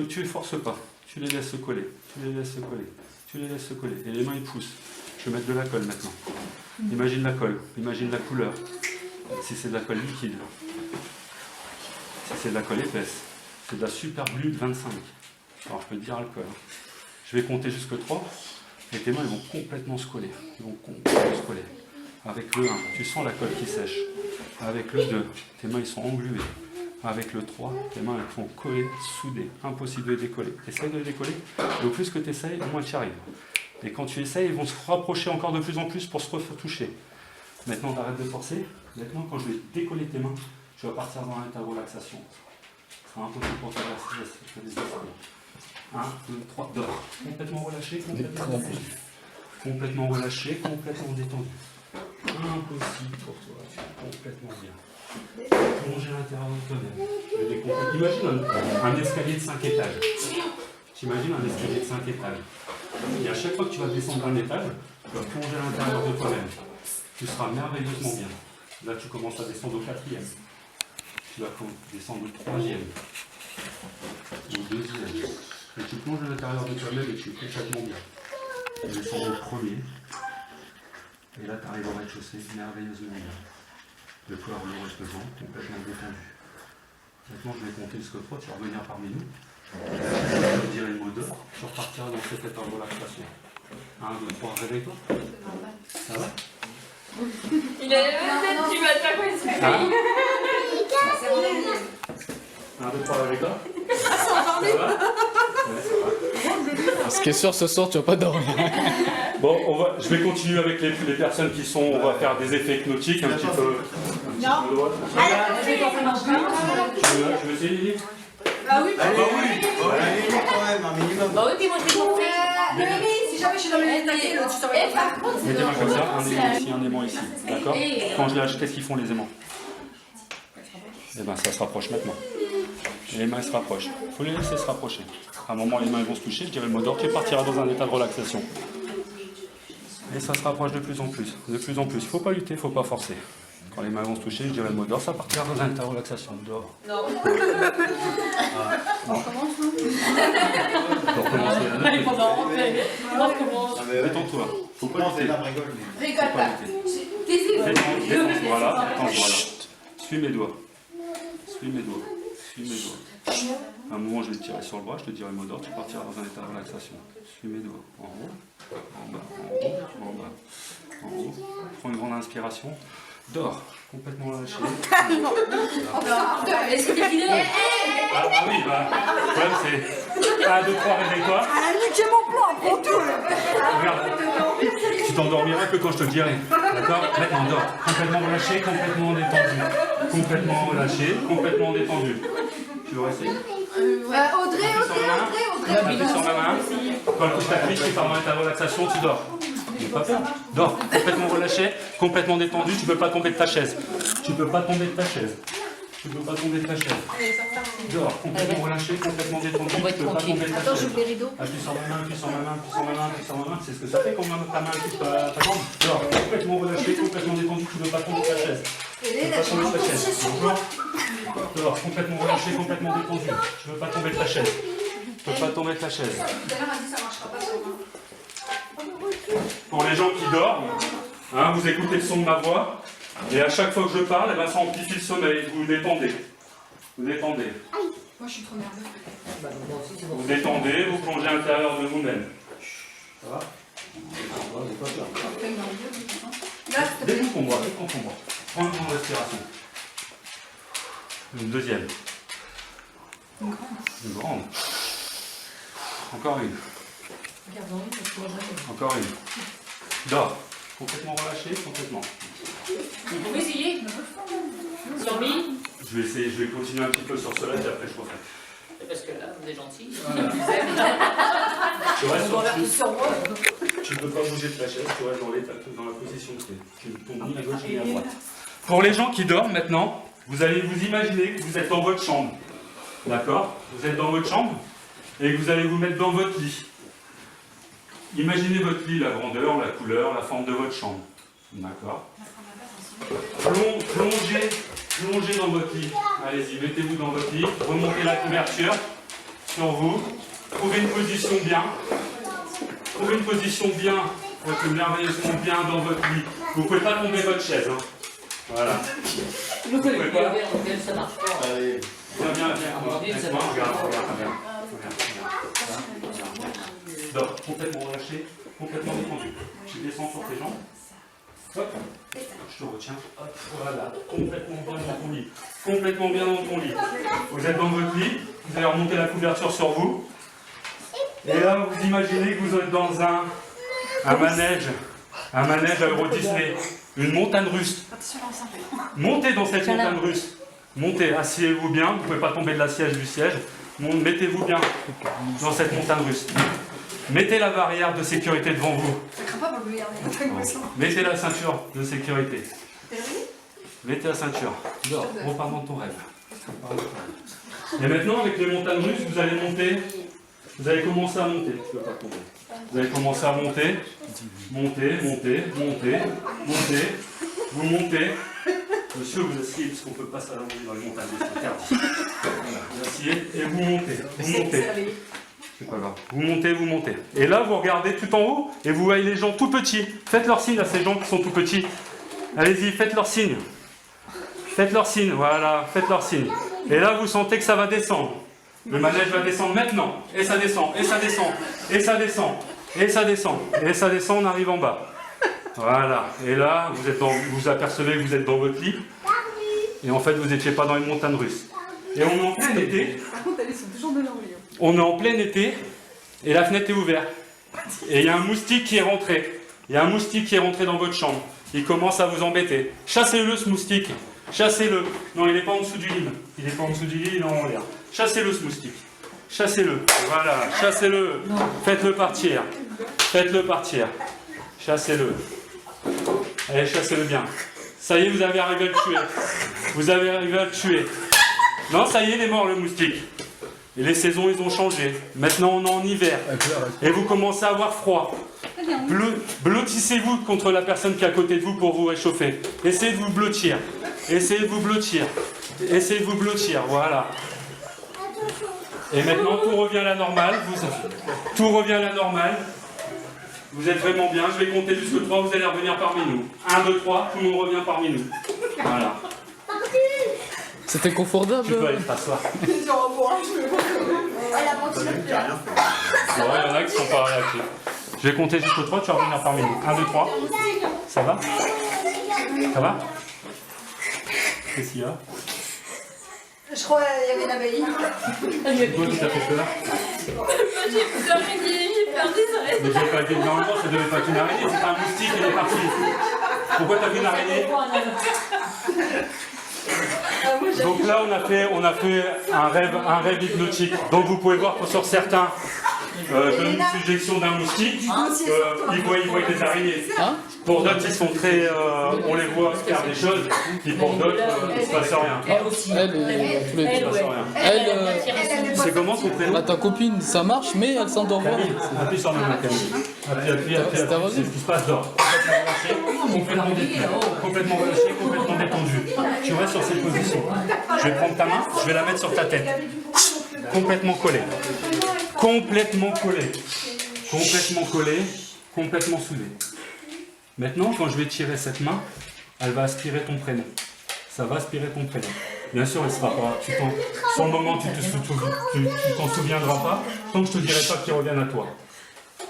Tu les forces pas. Tu les laisses se coller. Tu les laisses se coller. Tu les laisses se coller. Et les mains ils poussent. Je vais mettre de la colle maintenant. Imagine la colle. Imagine la couleur. Si c'est de la colle liquide. Si c'est de la colle épaisse. C'est de la super glue de 25. Alors je peux te dire alcool. Je vais compter jusque 3. Et tes mains ils vont complètement se coller. Ils vont complètement se coller. Avec le 1, tu sens la colle qui sèche. Avec le 2, tes mains ils sont engluées. Avec le 3, tes mains elles font coller, souder. Impossible de décoller. Essaye de les décoller. Et au plus que tu essayes, au moins tu y arrives. Et quand tu essayes, ils vont se rapprocher encore de plus en plus pour se retoucher. Maintenant, t'arrêtes de forcer. Maintenant, quand je vais décoller tes mains, tu vas partir dans un état de relaxation. Ce sera impossible pour toi de rester. 1, 2, 3, dors. Complètement relâché, complètement détendu. Complètement relâché, complètement détendu. Impossible pour toi, tu es complètement bien. Plonger à l'intérieur de toi-même. Imagine un escalier de 5 étages. T'imagines un escalier de 5 étages. Et à chaque fois que tu vas descendre un étage, tu vas plonger à l'intérieur de toi-même. Tu seras merveilleusement bien. Là, tu commences à descendre au 4e. Tu vas descendre au 3e. Au 2e. Et tu plonges à l'intérieur de toi-même et tu es complètement bien. Tu descends au 1er. Et là, tu arrives au rez-de-chaussée, merveilleusement bien. Le corps lourd et pesant, complètement détendu. Maintenant, je vais compter jusqu'à 3, tu vas revenir parmi nous. Je vais dire une mot d'or, tu repartiras dans cet état de relaxation. 1, 2, 3, réveille-toi. Ça va? Il a la même tête, tu vas pas quoi il se réveille. 1, 2, 3, réveille-toi. Ça va? Ouais, ça va. Ce qui est sûr, ce soir, tu vas pas dormir. Bon, je vais continuer avec les personnes qui sont. On va faire des effets hypnotiques un petit peu. Je vais essayer, Lily. Ah oui, Allez, quand même, un minimum. Bah oui, puis moi je vais compter. mais si jamais je suis dans les attaqués, l'autre, tu t'en vas Par contre, Mets tes mains comme ça, un aimant ici, un aimant ici. D'accord? Quand je lâche, qu'est-ce qu'ils font les aimants? Eh bien, ça se rapproche maintenant. Les mains se rapprochent. Il faut les laisser se rapprocher. À un moment, les mains vont se toucher, je dirais le mot d'ordre, tu partiras dans un état de relaxation. Et ça se rapproche de plus en plus. De plus en plus. Il ne faut pas lutter, il ne faut pas forcer. Quand les mains vont se toucher, je dirais le mot d'ordre, ça partira dans un état de relaxation. Dehors. Non. On commence, non Pour commencer la Il faut pas rentrer. Moi, je commence. Détends-toi. Faut pas lutter. Rigole Faut pas. pas lutter. Taisez-vous. Détends, voilà, détends, voilà. Suis mes doigts. Suis mes doigts. Suis mes doigts. À un moment, je vais te tirer sur le bras, je te dirai le mot d'ordre, tu partiras dans un état de relaxation. Suis mes doigts. En haut, en bas, en haut, en bas, en haut. Prends une grande inspiration. Dors. Complètement lâché. Est-ce que t'es fidèle? Ah oui, bah, le problème c'est 1, 2, 3, réveille-toi. J'ai mon plan, prends tout. Regarde, tu t'endormiras que quand je te le dirai. D'accord? Maintenant, dors. Complètement relâché, complètement détendu. Complètement relâché, complètement détendu. Tu veux rester? Audrey. Appuie sur ma main. Quand elle touche ta cuisse, tu pars dans ta relaxation, tu dors. N'aie pas peur. Dors, complètement relâché, complètement détendu, tu ne peux pas tomber de ta chaise. Tu ne peux pas tomber de ta chaise. Tu ne peux pas tomber de ta chaise. Dors, complètement relâché, complètement détendu, tu ne peux pas tomber de ta chaise. Attends, j'ouvre les rideaux. Appuie sur ma main, appuie sur ma main, appuie sur ma main, appuie sur ma main. C'est ce que ça fait quand ta main touche ta jambe. Dors, complètement relâché, complètement détendu, tu ne peux pas tomber de ta chaise. Tu ne peux pas tomber de ta chaise. Dors, complètement relâché, complètement détendu. Tu ne peux pas tomber de ta chaise. Tu ne peux pas tomber de ta chaise. Tout à l'heure, elle a dit ça marchera pas sur moi. Pour les gens qui dorment, hein, vous écoutez le son de ma voix, et à chaque fois que je parle, eh ben, ça amplifie le sommeil. Vous détendez. Vous détendez. Moi, je suis trop nerveuse. Vous détendez, vous plongez à l'intérieur de vous-même. Ça va? Dès qu'on boit, dès qu'on boit. Prends une grande respiration. Une deuxième. Une grande. Encore une. Encore une. Dors. Complètement relâché, complètement. Vous pouvez essayer? Sur lui? Je vais continuer un petit peu sur cela et après je refais. Parce que là, vous êtes gentil. Tu restes sur tu ne peux pas bouger de ta chaise, tu restes dans la position de pied. Tu ne tombes ni à gauche ni à droite. Pour les gens qui dorment maintenant, vous allez vous imaginer que vous êtes dans votre chambre. D'accord? Vous êtes dans votre chambre et que vous allez vous mettre dans votre lit. Imaginez votre lit, la grandeur, la couleur, la forme de votre chambre. D'accord? Plongez dans votre lit. Allez-y, mettez-vous dans votre lit, remontez la couverture sur vous, trouvez une position bien. Trouvez une position bien, merveilleusement bien dans votre lit. Vous ne pouvez pas tomber votre chaise. Hein. Voilà. Vous ne pouvez pas. Ça marche pas. Allez. Viens. Regarde. Dors, complètement relâché, complètement détendu. Tu descends sur tes jambes. Hop. Je te retiens. Hop. Voilà. Complètement bien dans ton lit. Complètement bien dans ton lit. Vous êtes dans votre lit. Vous allez remonter la couverture sur vous. Et là, vous imaginez que vous êtes dans un manège à Euro Disney, une montagne russe. Montez dans cette montagne russe. Montez, asseyez-vous bien, vous ne pouvez pas tomber de la siège du siège. Mettez-vous bien dans cette montagne russe. Mettez la barrière de sécurité devant vous. Mettez la ceinture de sécurité. Mettez la ceinture. Dors, repars dans ton rêve. Et maintenant, avec les montagnes russes, vous allez monter. Vous allez commencer à monter. Je peux pas tomber. Vous allez commencer à monter. Monter. Vous montez. Monsieur, vous asseyez, parce qu'on ne peut pas s'allonger dans les montagnes, c'est interdit. Voilà, vous asseyez et vous montez. C'est pas grave. Vous montez. Et là, vous regardez tout en haut et vous voyez les gens tout petits. Faites leur signe à ces gens qui sont tout petits. Allez-y, faites leur signe. Voilà, faites leur signe. Et là, vous sentez que ça va descendre. Le manège va descendre maintenant. Et ça descend, on arrive en bas. Voilà. Et là, vous apercevez que vous êtes dans votre lit. Et en fait, vous n'étiez pas dans une montagne russe. Et on est en plein été. Par contre, elles sont toujours de l'envie. On est en plein été. Et la fenêtre est ouverte. Et il y a un moustique qui est rentré. Dans votre chambre. Il commence à vous embêter. Chassez-le, ce moustique. Chassez-le. Non, il n'est pas en dessous du lit. Il est en l'air. Chassez-le, ce moustique. Chassez-le. Voilà. Chassez-le. Faites-le partir. Chassez-le. Allez, chassez-le bien. Ça y est, vous avez arrivé à le tuer. Non, ça y est, il est mort, le moustique. Et les saisons, ils ont changé. Maintenant, on est en hiver. Et vous commencez à avoir froid. Blottissez-vous contre la personne qui est à côté de vous pour vous réchauffer. Essayez de vous blottir. Voilà. Et maintenant, tout revient à la normale. Vous êtes vraiment bien. Je vais compter jusqu'à 3. Vous allez revenir parmi nous. 1, 2, 3. Tout le monde revient parmi nous. Voilà. C'était confortable. Tu peux aller t'asseoir. Il y en a qui sont pas réactifs. Je vais compter jusqu'au 3. Tu vas revenir parmi nous. 1, 2, 3. Ça va? Qu'est-ce qu'il y a? Je crois qu'il y avait une abeille. Toi, tu t'as fait peur? J'ai peur, j'ai perdu ça. Mais j'ai pas été normalement, ça devait pas être une araignée, c'est un moustique, il est parti. Pourquoi t'as vu une araignée? Donc là, on a fait un rêve hypnotique. Donc vous pouvez voir que sur certains, comme une suggestion d'un moustique, ils voient des araignées. Pour d'autres, ils sont très, on les voit faire des choses, puis pour d'autres, il ne se passe rien. Elle aussi. C'est comment ton prénom? Ta copine, ça marche, mais elle s'endort pas. Appuie sur le nom, Camille. Appuie. C'est ce qui se passe dehors. Complètement relâché, complètement détendu. Tu restes sur cette position. Je vais prendre ta main, je vais la mettre sur ta tête. Complètement collé. Complètement collé. Complètement collé. Complètement soudé. Maintenant, quand je vais tirer cette main, elle va aspirer ton prénom. Ça va aspirer ton prénom. Bien sûr, elle sera pas. Sur le moment, tu t'en souviendras pas, tant que je te dirai pas qu'il revienne à toi.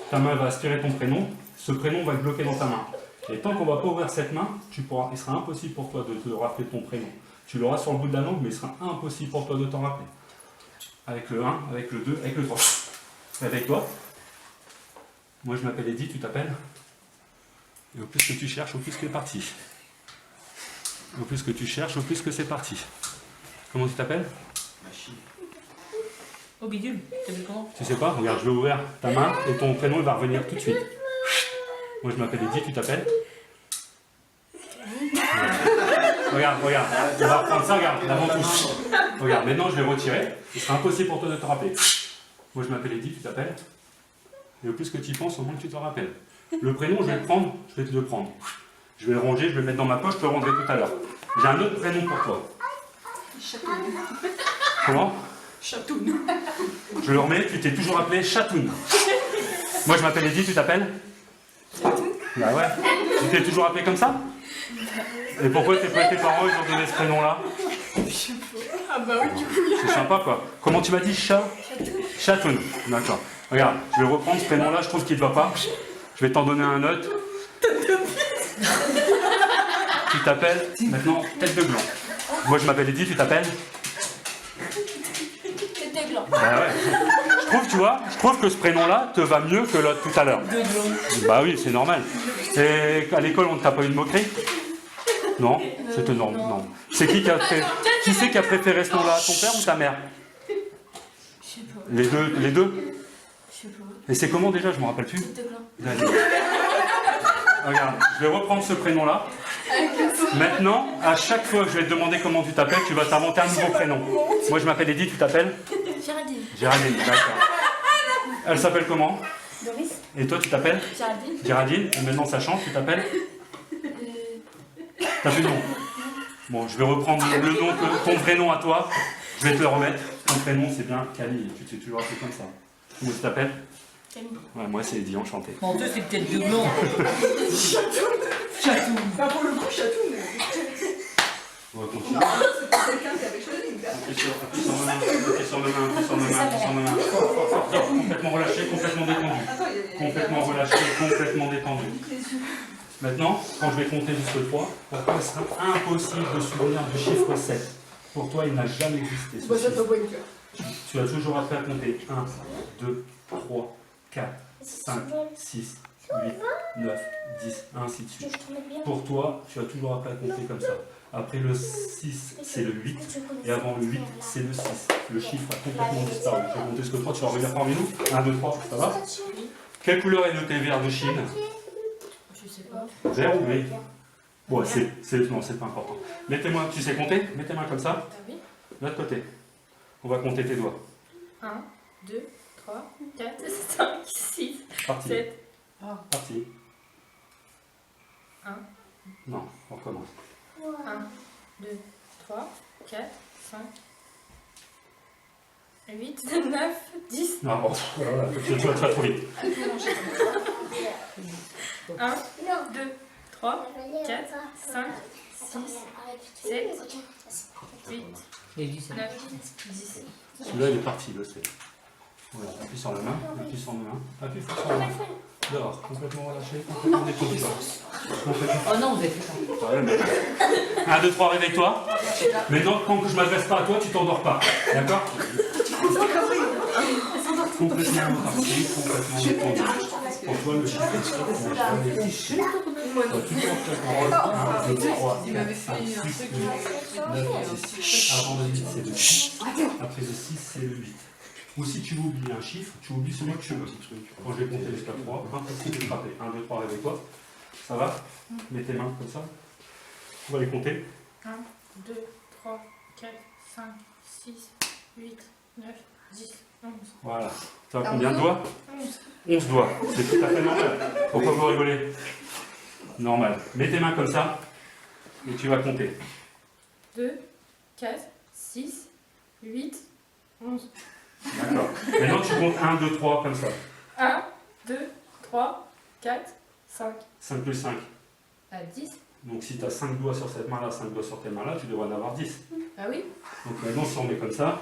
Ta main va aspirer ton prénom, ce prénom va être bloqué dans ta main. Et tant qu'on ne va pas ouvrir cette main, il sera impossible pour toi de te rappeler ton prénom. Tu l'auras sur le bout de la langue, mais il sera impossible pour toi de t'en rappeler. Avec le 1, avec le 2, avec le 3. Réveille-toi. Moi, je m'appelle Eddy, tu t'appelles? Et au plus que tu cherches, au plus que c'est parti. Au plus que tu cherches, au plus que c'est parti. Comment tu t'appelles? Au bidule, t'appelles comment? Tu sais pas? Regarde, je vais ouvrir ta main et ton prénom il va revenir tout de suite. Moi je m'appelle Eddy, tu t'appelles? Regarde, on va reprendre ça, regarde, l'avant-touche. Regarde, maintenant je vais retirer, il sera impossible pour toi de te rappeler. Moi je m'appelle Eddy, tu t'appelles? Et au plus que tu y penses, au moins que tu te rappelles. Le prénom, je vais le prendre, je vais te le prendre. Je vais le ranger, je vais le mettre dans ma poche, je te le rendrai tout à l'heure. J'ai un autre prénom pour toi. Comment? Chatoun. Je le remets, tu t'es toujours appelé Chatoun. Moi je m'appelle Eddy, tu t'appelles? Bah ouais. Tu t'es toujours appelé comme ça? Et pourquoi tes parents ils ont donné ce prénom-là? Ah bah oui, du coup. C'est sympa quoi. Comment tu m'as dit? Chatoun. D'accord. Regarde, je vais reprendre ce prénom-là, je trouve qu'il ne va pas. Je vais t'en donner un autre. Tu t'appelles maintenant Tête de Gland. Moi je m'appelle Eddy, tu t'appelles? Bah ouais. Tu vois, je trouve que ce prénom-là te va mieux que l'autre tout à l'heure. Bah oui, c'est normal. Et à l'école, on ne t'a pas eu de moquerie? Non? C'était normal. Non. C'est qui a préféré ce nom-là, ton père ou ta mère? Les deux? Et c'est comment déjà? Je ne me rappelle plus. Regarde, je vais reprendre ce prénom-là. Maintenant, à chaque fois que je vais te demander comment tu t'appelles, tu vas t'inventer un nouveau prénom. Moi, je m'appelle Eddy, tu t'appelles? Géraldine. Géraldine, d'accord. Elle s'appelle comment? Doris. Et toi, tu t'appelles? Géraldine. Géraldine. Et maintenant, ça change, tu t'appelles? T'as plus de nom? Bon, je vais reprendre le nom, ton prénom à toi. Je vais te le remettre. Ton prénom, c'est bien Camille. Tu t'es toujours appelé comme ça. Comment tu t'appelles? Camille. Ouais, moi, c'est Eddy, enchanté. En deux, c'est peut-être de blanc. Chatoun. Pas pour le coup, Chatoun. On va continuer. Non, c'est quelqu'un qui avait choisi. Appuie sur ma main. Complètement relâché, complètement détendu. Complètement relâché, complètement détendu. Maintenant, quand je vais compter jusqu'à 3, pour toi, il sera impossible de se souvenir du chiffre 7. Pour toi, il n'a jamais existé. Ce chiffre. Tu as toujours appris à compter 1, 2, 3, 4, 5, 6, 8, 9, 10, ainsi de suite. Pour toi, tu as toujours appris à compter comme ça. Après le 6, c'est le 8. Et avant le 8, c'est le 6. Le chiffre a complètement disparu. Je vais compter jusqu'à 3. Tu vas revenir parmi nous. 1, 2, 3. Ça va? Quelle couleur est le thé vert de Chine? Je sais pas. Vert ou gris? Bon, non, c'est pas important. Mettez-moi, tu sais compter? Mets tes mains comme ça. Oui. De l'autre côté. On va compter tes doigts. 1, 2, 3, 4, 5, 6, Parti. 7. Parti. 1. Non, on recommence. 1, 2, 3, 4, 5, 8, 9, 10. Non, bon, voilà, tu vas trop vite. 1, 2, 3, 4, 5, 6, 7, 8, Et lui, c'est 9, 10. Celui-là, il est parti, le c'est. Voilà, appuie sur la main, appuie sur la main, appuie fort sur la main. Dehors, complètement relâché, complètement détendu. Oh non, vous avez fait ça. 1, 2, 3, réveille-toi. Maintenant, quand je ne m'adresse pas à toi, tu t'endors pas. D'accord? Complètement parti, complètement détendu. Pour toi, le chiffre, Moi non. Tu comptes Il m'avait fait un truc. Avant le 8, c'est le 6. Après le 6, c'est le 8. Ou si tu oublies un chiffre, tu oublies celui que tu veux. Quand je vais compter jusqu'à 3, impossible de frapper. 1, 2, 3, réveille-toi. Ça va? Mets tes mains comme ça. On va les compter. 1, 2, 3, 4, 5, 6, 8, 9, 10, 11. Voilà. Tu as combien de doigts? 11 doigts. C'est tout à fait normal. Pourquoi vous rigolez? Normal. Mets tes mains comme ça et tu vas compter. 2, 4, 6, 8, 11. D'accord. Maintenant tu comptes 1, 2, 3 comme ça. 1, 2, 3, 4, 5. 5 plus 5. À 10. Donc si tu as 5 doigts sur cette main-là, 5 doigts sur tes mains-là, tu devrais en avoir 10. Ah oui. Donc maintenant si on met comme ça,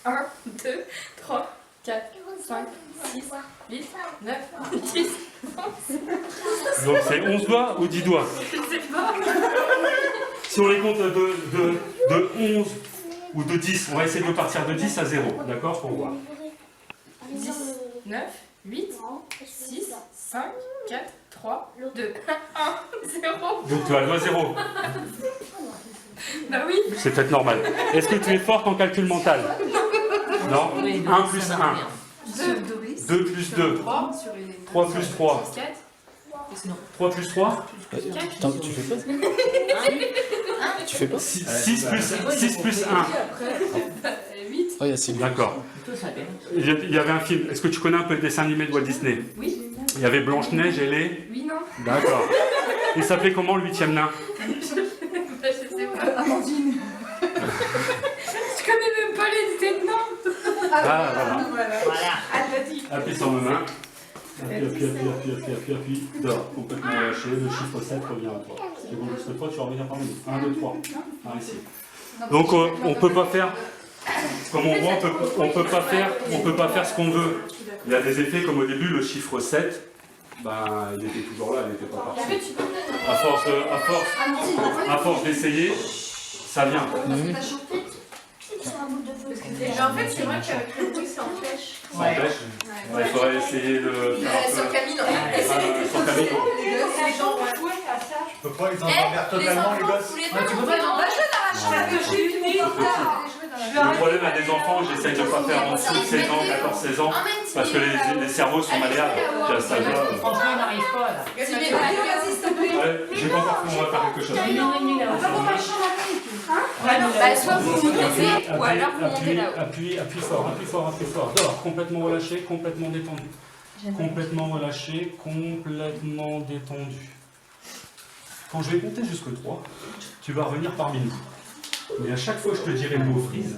1, 2, 3, 4, 5, 6, 8, 9, 10. donc c'est 11 doigts ou 10 doigts? Je sais pas. Si on les compte de 11 ou de 10, on va essayer de partir de 10 à 0, d'accord, pour voir. 10, 9, 8, 6, 5, 4, 3, 2, 1, 0. Donc tu as le doigt 0. Bah oui. C'est peut-être normal. Est-ce que tu es forte en calcul mental? Non. 1 plus 1. 2 plus 2. 3 plus 3. 3 plus 3. Attends, tu fais pas? Tu fais pas? 6 plus 1. Oh, il y a Sylvie. D'accord. Il y avait un film. Est-ce que tu connais un peu le dessin animé de Walt Disney? Oui. Il y avait Blanche-Neige et les... Oui, non. D'accord. Il s'appelait comment le 8e nain? Je sais pas. Amandine. Je connais même pas les noms. Ah, voilà. Voilà. Appuie sur ma main. Appuie. Dors. Complètement relâché. Le chiffre 7 revient à toi. C'est bon, jusque 3, tu vas revenir parmi nous. 1, 2, 3. Par ici. Donc on peut pas faire... Comme on voit, on peut pas faire ce qu'on veut. Il y a des effets comme au début, le chiffre 7, ben, il était toujours là, il n'était pas parti. À force d'essayer, ça vient. Mais en fait, c'est vrai qu'avec le bruit, ça empêche. Ça empêche. Il faudrait essayer de faire un Sur peu... Camille, Sur Camille. les gens vont jouer à ça. Tu peux pas les endormir Les totalement, les enfants, gosses. tous les deux, Tu peux pas on va jouer dans la chambre. J'ai eu une Le problème à des enfants, j'essaye de ne pas faire en dessous de 16 ans, 14-16 ans, parce que les cerveaux sont malléables. Puis à cet âge-là, Franchement, on n'arrive pas là. ouais, j'ai pas encore fait, on va faire quelque chose. Bah, soit vous vous taisez, ou alors vous montez là-haut. Appuie fort. Dors, complètement relâché, complètement détendu. Complètement relâché, complètement détendu. Quand je vais compter jusqu'à 3, tu vas revenir parmi nous. Mais à chaque fois que je te dirai le mot freeze,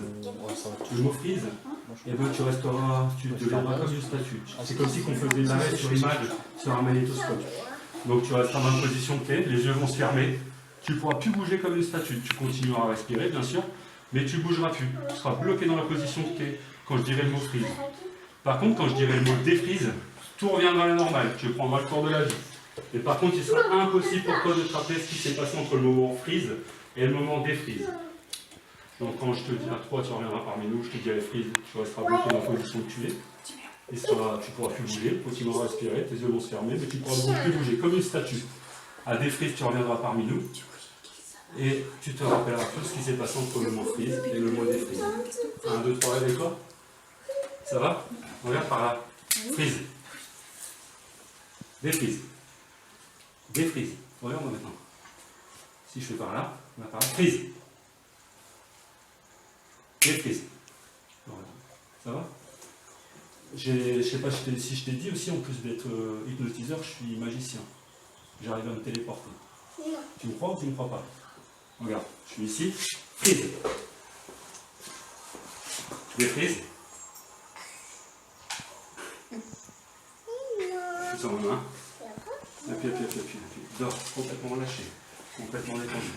et ben tu resteras, tu deviendras comme une statue. C'est comme si on faisait de l'arrêt sur image sur un magnétoscope. Donc tu resteras dans la position que tu es, les yeux vont se fermer, tu ne pourras plus bouger comme une statue. Tu continueras à respirer bien sûr, mais tu ne bougeras plus. Tu seras bloqué dans la position que tu es quand je dirai le mot freeze. Par contre, quand je dirai le mot défreeze, tout reviendra à la normale, tu prendras le cours de la vie. Et par contre, il sera impossible pour toi de te rappeler ce qui s'est passé entre le moment freeze et le moment défreeze. Donc quand je te dis à 3, tu reviendras parmi nous, je te dirai freeze, tu resteras bloqué dans la position que tu es. Tu ne pourras plus bouger, continueras à respirer, tes yeux vont se fermer, mais tu ne pourras donc plus bouger, comme une statue. À défreeze, tu reviendras parmi nous, et tu te rappelleras tout ce qui s'est passé entre le mot freeze et le mot défreeze. 1, 2, 3, réveille-toi. Ça va? Regarde par là. Freeze. Défreeze. Défreeze. Regarde-moi maintenant. Si je fais par là, on va par là. Freeze. Défreeze. Ça va? Je ne sais pas si je t'ai dit aussi, en plus d'être hypnotiseur, je suis magicien. J'arrive à me téléporter. Tu me crois ou tu ne me crois pas? Regarde, je suis ici. Freeze. Défreeze. Tu sens ma main. Appuie. Dors, complètement relâché. Complètement détendu.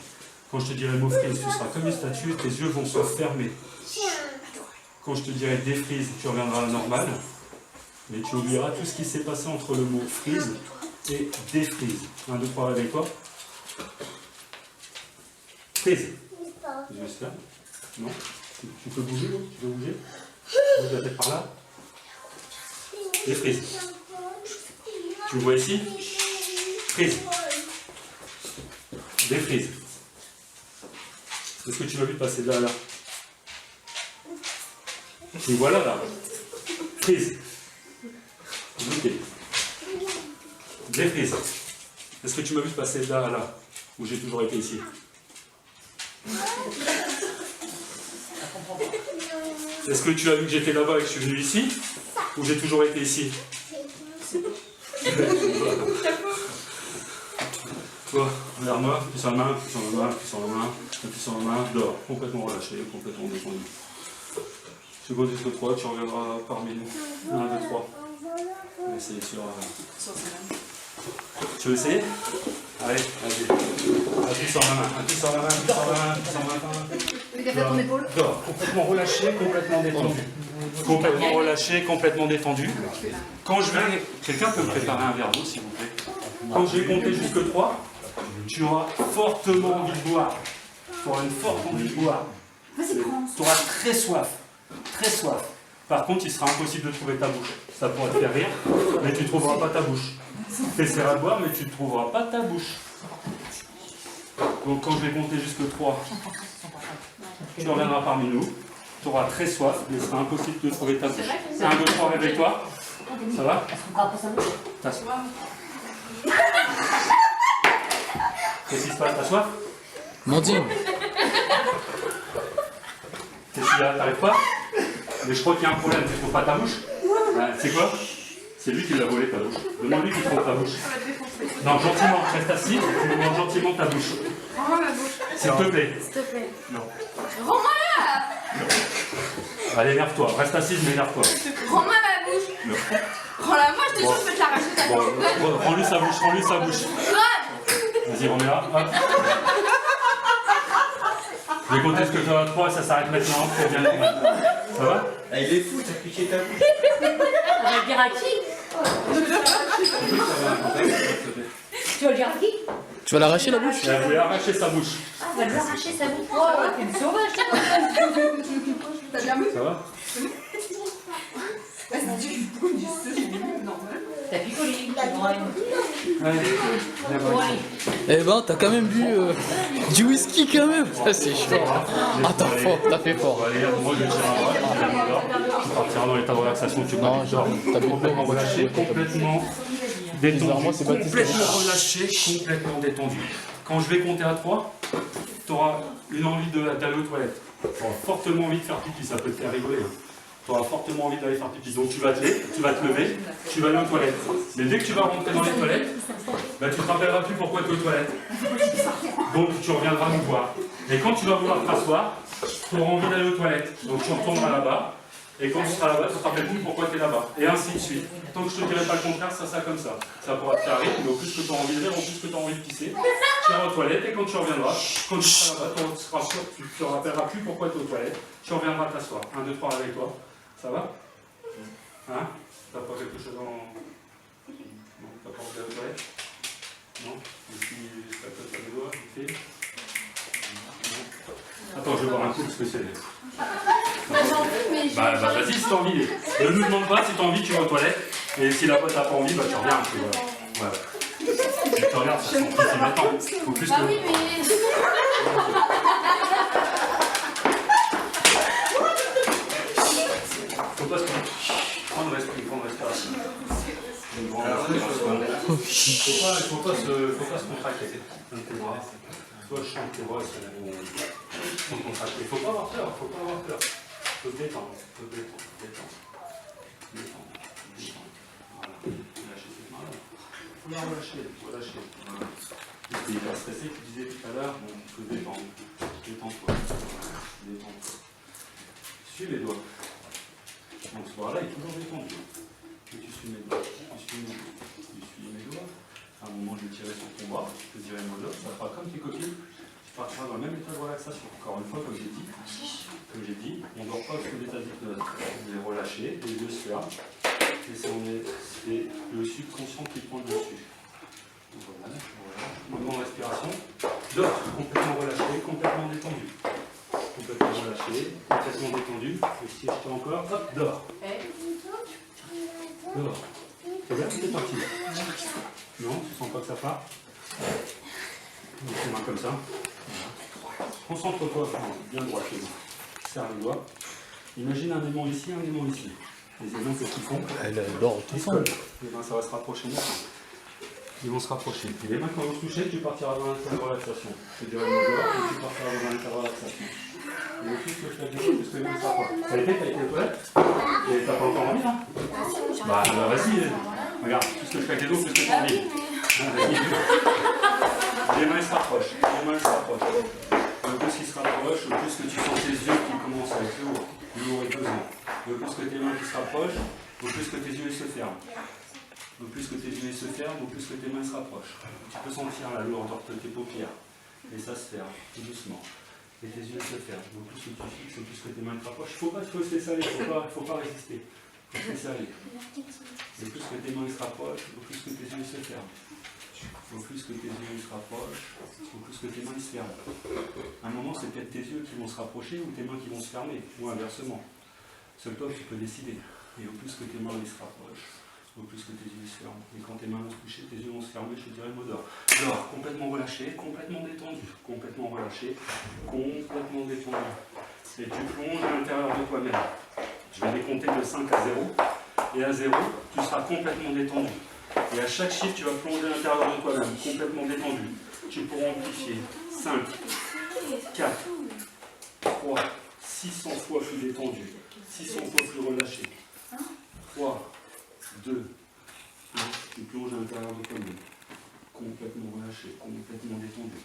Quand je te dirai le mot freeze, tu seras comme une statue, tes yeux vont se fermer. Quand je te dirai défreeze, tu reviendras à la normale, mais tu oublieras tout ce qui s'est passé entre le mot freeze et défreeze. 1, 2, 3, avec toi. Freeze. Les yeux se ferment. Non? Tu peux bouger, tu peux bouger? Bouge la tête par là. Défreeze. Tu me vois ici? Freeze. Défreeze. Est-ce que tu vas vite passer de là à là? Tu me vois là, là. Freeze. Ok. Défreeze. Est-ce que tu m'as vu passer de là à là? Où j'ai toujours été ici? Est-ce que tu as vu que j'étais là-bas et que je suis venu ici? Ou j'ai toujours été ici? Toi, regarde-moi, appuie sur la main, appuie sur la main, appuie sur la main, appuie sur la main, dors, complètement relâché, complètement détendu. Tu comptes jusqu'au 3, tu reviendras parmi nous. 1, 2, 3. On va essayer sur... Tu veux essayer? Allez, vas-y. Appuie sur la main, appuie sur la main, appuie sur la main, appuie sur la main. Fais ton épaule. Dors, complètement relâché, complètement détendu. Complètement relâché, complètement détendu. Quand je vais... Quelqu'un peut me préparer un verre d'eau, s'il vous plaît? Quand je vais compter jusque 3, tu auras fortement envie de boire. Tu auras une forte envie de boire. Tu auras très soif. Très soif. Par contre, il sera impossible de trouver ta bouche. Ça pourra te faire rire, mais tu ne trouveras pas ta bouche. Tu essaieras de boire, mais tu ne trouveras pas ta bouche. Donc quand je vais compter jusque 3, tu reviendras parmi nous. Tu auras très soif, mais il sera impossible de trouver ta bouche. 1, 2, 3, réveille-toi. Ça va? T'assois. Qu'est-ce qui se passe? T'as soif? Mandine. Qu'est-ce qu'il y a? T'arrives pas? Mais je crois qu'il y a un problème, tu ne trouves pas ta bouche? C'est quoi? C'est lui qui l'a volé ta bouche. Demande-lui qu'il trouve ta bouche. Non, gentiment, reste assis, tu lui demandes gentiment ta bouche. Rends-moi la bouche. S'il te plaît. S'il te plaît. Non. Rends-moi là. Allez, énerve-toi, reste assise, mais énerve-toi. Rends-moi ma bouche. Non. Rends-la moi, je te jure, je vais te l'arracher ta bouche. Rends-lui sa bouche, rends-lui sa bouche. Vas-y, remets-la. Hop. Je vais compter jusque 3, ça s'arrête maintenant, pour bien le mettre. Ça va? Ah, il est fou, t'as piqué ta bouche. On va le dire à qui? Tu vas le dire à qui? Tu vas l'arracher la bouche? Elle voulait arracher sa bouche. Ah, on va lui arracher sa bouche. Oh, t'es une sauvage, T'as bien vu? Ça va? T'as picolé. Allez, Bon, allez. Eh ben, t'as quand même bu du whisky quand même. Ça, c'est chaud. Ah, t'as fait fort. Allez, moi je vais tirer un bras, tu partiras dans l'état de relaxation, tu Non, dors. t'as bu Complètement relâché, complètement détendu, Moi, c'est pas complètement relâché, complètement détendu. Quand je vais compter à 3, tu auras une envie d'aller aux toilettes. Tu auras fortement envie de faire pipi, ça peut te faire rigoler. Tu auras fortement envie d'aller faire pipi. Donc tu vas te lever, tu vas aller aux toilettes. Mais dès que tu vas rentrer dans les toilettes, bah, tu ne te rappelleras plus pourquoi tu es aux toilettes. Donc tu reviendras nous voir. Et quand tu vas vouloir t'asseoir, tu auras envie d'aller aux toilettes. Donc tu retourneras là-bas. Et quand tu seras là-bas, tu ne te rappelles plus pourquoi tu es là-bas. Et ainsi de suite. Tant que je ne te dirai pas le contraire, ça sera comme ça. Ça pourra te faire rire, mais au plus que tu as envie de rire, au plus que tu as envie de pisser, tu iras aux toilettes et quand tu reviendras, quand tu seras là-bas, tu ne te rappelleras plus pourquoi tu es aux toilettes. Tu reviendras t'asseoir. 1, 2, 3 avec toi. Ça va? Hein? T'as pas quelque chose en... Non? T'as pas envie d'aller aux toilettes? Non? Ici, ça cote sur les doigts, vite fait. Attends, je vais boire un coup parce que c'est... Bah vas-y si t'as envie. Ne nous demande pas si t'as envie, tu vas aux toilettes. Et si là-bas t'as pas envie, bah tu reviens. Voilà. Tu te regardes, ça sent plus si maintenant. Faut plus Bah que... oui, mais. Faut pas se prendre respiration. Une grande respiration. Faut pas se contracter. Toi, je chante tes voix, sont contractées. Faut pas avoir peur, faut te détendre, détendre. Voilà. Lâcher cette main-là. Faut la relâcher, Voilà. Tu n'es pas stressé, tu disais tout à l'heure, bon, il faut détendre. Détends-toi. Détends-toi. Suis les doigts. Donc ce bras-là est toujours détendu. Et tu suis mes doigts. Tu suis mes doigts. À un moment, je vais tirer sur ton bras, je te dirai mon doigt, ça fera comme tes coquilles. Tu partiras dans le même état de relaxation. Encore une fois, comme j'ai dit, on ne dort pas sous l'état d'hypnose. On est relâché, les yeux se ferment. Et c'est le subconscient qui prend le dessus. Voilà. Moment de respiration. Dors, complètement relâché, complètement détendu. Complètement relâché, complètement détendu. Et si je t'ai encore, hop, dors. Dors. C'est bien, c'est parti. Non, tu sens pas que ça part? Donc tes mains comme ça. Voilà. Concentre-toi bien droit chez moi. Serre les doigts. Imagine un aimant ici, un aimant ici. Les aimants, qu'est-ce qu'ils font? Elle adore tout Ils ça. collent. Les mains, ça va se rapprocher maintenant. Ils vont se rapprocher. Et les mains, quand vont se toucher, tu partiras dans l'état de relaxation. Je te dirai le mot d'ordre et tu partiras dans l'état de relaxation. Et au plus que je t'ai dit, plus que les mains se rapprochent. T'as été aux toilettes? Et t'as pas encore envie, là? Bah, vas-y. Regarde, plus que je claque les dos, plus que t'as envie. Les mains se rapprochent. Les mains se rapprochent. Le plus qu'ils se rapprochent, le plus que tu sens tes yeux qui commencent à être lourds et pesants. Le plus que tes mains qui se rapprochent, au plus que tes yeux se ferment. Au plus que tes yeux se ferment, au plus que tes mains se rapprochent. Tu peux sentir la lourdeur de tes paupières. Et ça se ferme, tout doucement. Et tes yeux se ferment. Au plus que tu fixes, au plus que tes mains te rapprochent. Il faut se laisser aller, il ne faut pas résister. Il faut se laisser aller. Et au plus que tes mains se rapprochent, au plus que tes yeux se ferment. Au plus que tes yeux se rapprochent, au plus que tes mains se ferment. À un moment, c'est peut-être tes yeux qui vont se rapprocher ou tes mains qui vont se fermer, ou inversement. Seul toi, tu peux décider. Et au plus que tes mains se rapprochent, au plus que tes yeux se ferment. Et quand tes mains vont se toucher, tes yeux vont se fermer, je te dirai le mot d'ordre. Alors, complètement relâché, complètement détendu. Complètement relâché, complètement détendu. Et tu plonges à l'intérieur de toi-même. Je vais les compter de 5 à 0. Et à 0, tu seras complètement détendu. Et à chaque chiffre, tu vas plonger à l'intérieur de toi-même, complètement détendu. Tu pourras amplifier 5, 4, 3, 600 fois plus détendu, 600 fois plus relâché. 3, 2, 1, tu plonges à l'intérieur de toi-même, complètement relâché, complètement détendu.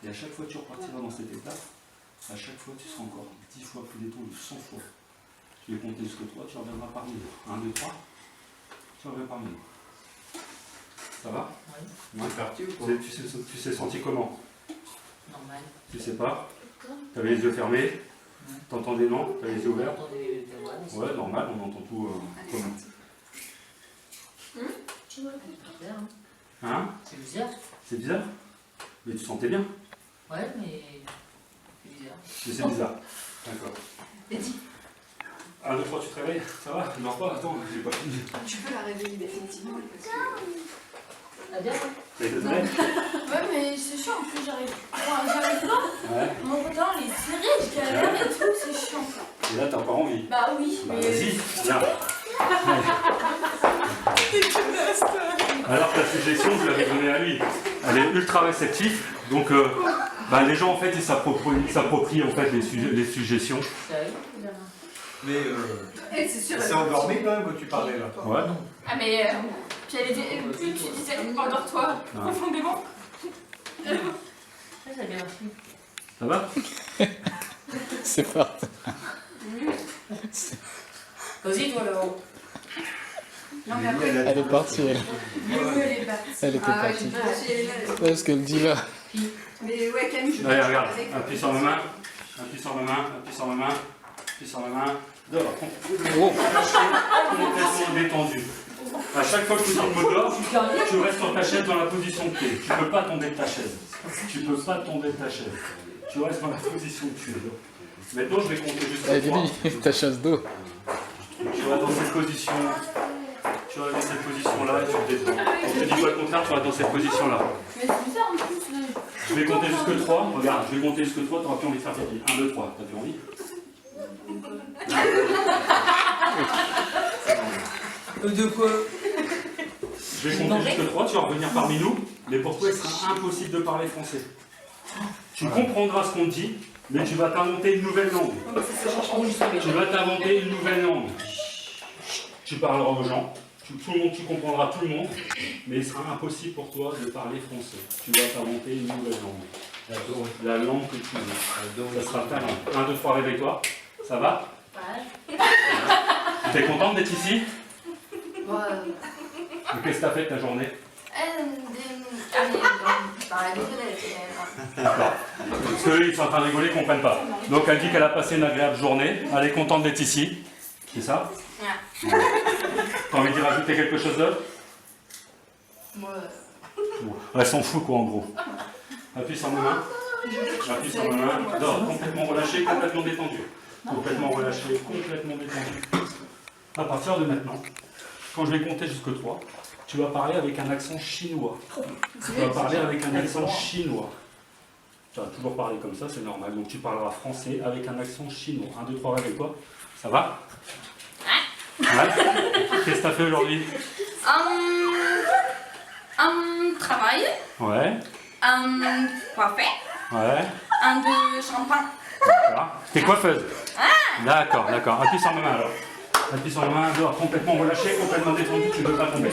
Et à chaque fois que tu repartiras dans cet état, à chaque fois tu seras encore 10 fois plus détendu, 100 fois. Tu vais compter jusqu'à 3, tu reviendras parmi nous. 1, 2, 3, tu reviens parmi nous. Ça va? Oui. C'est parti ou quoi? Tu sais senti comment? Normal. Tu sais pas? T'avais les yeux fermés? T'entendais non? T'avais les yeux ouverts? Ouais, normal, on entend tout comment? C'est bizarre. Hein? C'est bizarre. C'est bizarre? Mais tu sentais bien? Ouais, mais c'est bizarre. Mais c'est bizarre. D'accord. 1, 2, 3, tu te réveilles? Ça va? Non, pas, attends, j'ai pas fini. Tu peux la réveiller définitivement. Ah bien? T'as été toilette? Ouais, mais c'est chiant, en plus j'arrive pas. Ouais. Mon pantalon il est serré, je galère et tout, c'est chiant. Et là, t'as encore envie? Bah oui, Bah mais. vas-y, viens. Alors ta suggestion, je l'avais donnée à lui. Elle est ultra réceptive, donc les gens en fait ils s'approprient en fait les suggestions. Mais C'est c'est endormi quand même que tu parlais là. Ouais. Ah, mais. Puis elle était. Plus tu disais, endors-toi profondément. Ça, ça a bien marché. Ça va? C'est parti. Vas-y, toi là-haut. Non, mais après, Elle est partie, elle. elle est partie. Elle était Ah ouais, partie. j'ai Ouais, ce qu'elle dit là. Mais ouais, Camille, je Allez, regarde, appuie sur ma main, appuie sur ma main, appuie sur ma main, appuie sur ma main. Dehors, complètement détendu. À chaque fois que tu sors le mot d'ordre, tu restes sur ta chaise dans la position que tu es. Tu ne peux pas tomber de ta chaise. Tu ne peux pas tomber de ta chaise. Tu restes dans la position que tu es. Maintenant, je vais compter jusqu'à 3. Lily, ta chasse d'eau. Tu vas dans cette position. Tu vas dans cette position-là et tu te détends. Quand je te dis pas le contraire, tu vas dans cette position-là. Mais c'est bizarre en plus. Je vais compter jusque 3. Regarde, je vais compter jusque 3. Tu n'auras plus envie de faire pipi. 1, 2, 3. T'as plus envie? De quoi? Je vais compter jusque 3. Tu vas revenir parmi nous. Mais pour toi, il sera impossible de parler français. Tu comprendras ce qu'on te dit, mais tu vas t'inventer une nouvelle langue. Tu vas t'inventer une nouvelle langue. Tu parleras aux gens. Tout le monde, tu comprendras tout le monde, mais il sera impossible pour toi de parler français. Tu vas t'inventer une nouvelle langue. La langue que tu veux. Ça sera ta langue. 1, 2, 3, réveille-toi. Ça va? Ouais. Tu es contente d'être ici? Ouais. Et qu'est-ce que tu as fait de ta journée? Parce qu'eux, ils sont en train de rigoler, ils ne comprennent pas. Donc elle dit qu'elle a passé une agréable journée. Elle est contente d'être ici. C'est ça? Ouais. T'as envie d'y rajouter quelque chose d'autre? Moi. Elle s'en fout quoi en gros. Appuie sur ma main. Appuie sur ma main. Dors, complètement relâché, complètement détendu. Complètement relâché, complètement détendu. À partir de maintenant, quand je vais compter jusque 3, tu vas parler avec un accent chinois. Tu vas parler avec un accent chinois. Tu vas toujours parler comme ça, c'est normal. Donc tu parleras français avec un accent chinois. 1, 2, 3, réveille-toi. Ça va? Ouais. Qu'est-ce que tu as fait aujourd'hui? Un travail, Ouais. un coiffé, Ouais. un de champagne. D'accord. T'es coiffeuse? D'accord, d'accord. Appuie sur ma main alors. Appuie sur la main, dehors, complètement relâché, complètement détendu, tu ne veux pas tomber.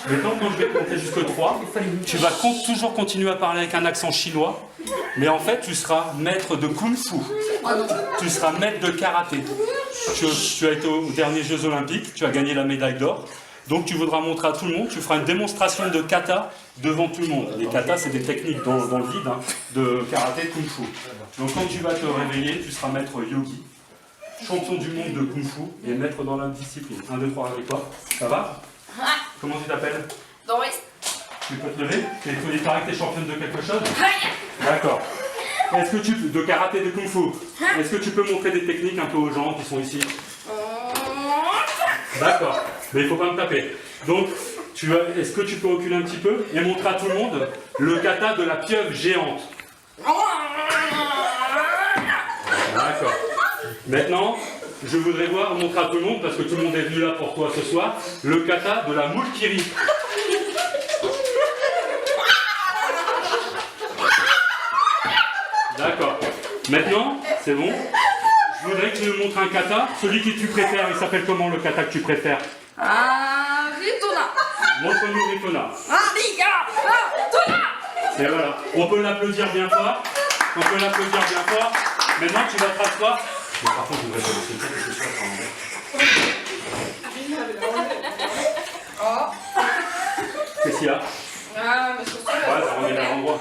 Maintenant, quand je vais compter jusque 3, tu vas toujours continuer à parler avec un accent chinois, mais en fait, tu seras maître de Kung Fu. Tu seras maître de karaté. Tu as été aux derniers Jeux Olympiques, tu as gagné la médaille d'or. Donc tu voudras montrer à tout le monde, tu feras une démonstration de kata devant tout le monde. Les katas, c'est des techniques dans le vide, hein, de karaté, de Kung Fu. Donc quand tu vas te réveiller, tu seras maître yogi, champion du monde de Kung Fu et maître dans la discipline. 1, 2, 3 avec toi. Ça va? Comment tu t'appelles? Doris. Tu peux te lever? Il paraît que tu es championne de quelque chose? D'accord. Est-ce que tu de karaté, de Kung Fu? Est-ce que tu peux montrer des techniques un peu aux gens qui sont ici? D'accord. Mais il ne faut pas me taper. Donc, est-ce que tu peux reculer un petit peu et montrer à tout le monde le kata de la pieuvre géante? D'accord. Maintenant, je voudrais montrer à tout le monde, parce que tout le monde est venu là pour toi ce soir, le kata de la moule kiri. D'accord. Maintenant, c'est bon. Je voudrais que tu me montres un kata. Celui que tu préfères, il s'appelle comment le kata que tu préfères? Ritona. Montre-nous Ritona. Ritona. Et voilà. On peut l'applaudir bien fort. On peut l'applaudir bien fort. Maintenant, tu vas te rasseoir. Mais par contre, je voudrais te laisser le parce que je suis en Qu'est-ce qu'il y a? Mais c'est ça. Ouais, ça remet à l'endroit.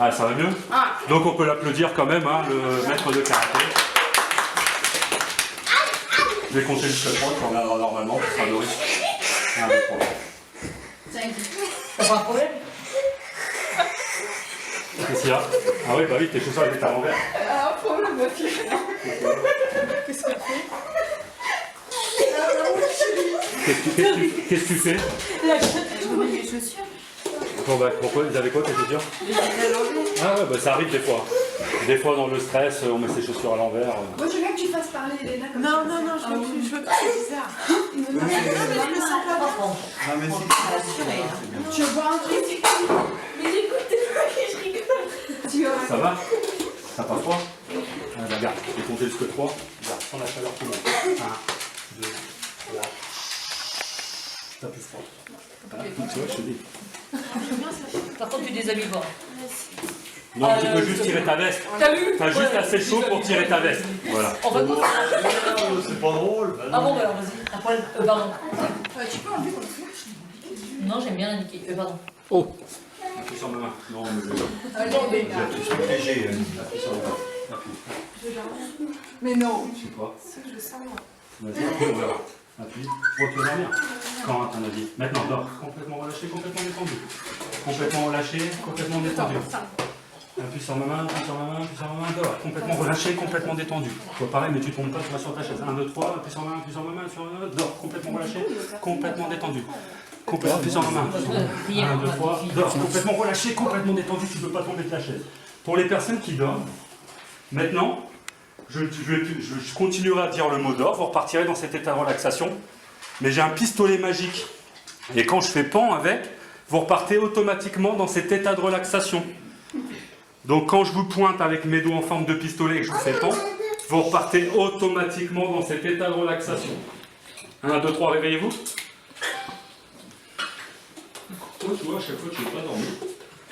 Ah, ça va mieux? Donc on peut l'applaudir quand même, hein, le maître de karaté. Je vais compter jusqu'à 3, tu reviendras normalement, tu seras Doris. 1, 2, 3. T'as pas un problème? Qu'est-ce qu'il y a? Ah oui, bah oui, tes chaussures elles étaient à l'envers. Un problème, ma fille. Qu'est-ce qu'elle fait? Qu'est-ce que tu fais? Je remets les chaussures. Bon, bah, pourquoi? Ils avaient quoi tes chaussures? Ah ouais, bah ça arrive des fois. Des fois dans le stress, on met ses chaussures à l'envers. Moi je veux bien que tu fasses parler Elena comme ça. Non, je veux pas, c'est bizarre. Non, mais ça va pas. Non, mais c'est Je vois un truc. Mais j'écoute tellement que je rigole. Ça va? T'as pas froid? Ah, bah, regarde, je vais compter jusque 3. Regarde, prends la chaleur tout le monde. 1, 2, 3. T'as plus froid. Voilà, tu vois, je te dis. Par contre, tu déshabilles pas. Non, tu peux juste tirer ta veste. T'as vu? T'as juste assez chaud pour tirer ta veste. Voilà. On va commencer. c'est pas drôle. Ah bon, bah alors vas-y. Un problème. Pardon. Tu peux enlever ton flash. Non, j'aime bien l'indiquer. Pardon. Oh, Appuie sur ma main. Non, mais Non, mais C'est léger. appuie sur ma main. Appuie. Mais non. Je sais pas. C'est que je sens moi. Vas-y, appuie, on verra. Appuie. Faut te dormir. Quand, à ton avis? Maintenant, dors. Complètement relâché, complètement détendu. Complètement relâché, complètement détendu. Appuie sur ma main, appuie sur ma main, appuie sur ma main, dors. Complètement relâché, complètement détendu. Toi pareil, mais tu tombes pas, tu vas sur ta chaise. 1, 2, 3, appuie sur ma main, appuie sur ma main, appuie sur ma main, dors. Complètement relâché, complètement détendu. Complètement, appuie sur ma main. 1, 2, 3, dors. Complètement relâché, complètement détendu, tu ne peux pas tomber de ta chaise. Pour les personnes qui dorment, maintenant, je continuerai à dire le mot d'or, vous repartirez dans cet état de relaxation, mais j'ai un pistolet magique. Et quand je fais pan avec, vous repartez automatiquement dans cet état de relaxation. Donc quand je vous pointe avec mes doigts en forme de pistolet et que je vous fais pan, vous repartez automatiquement dans cet état de relaxation. 1, 2, 3, réveillez-vous. Toi, tu vois, à chaque fois, tu ne veux pas dormir.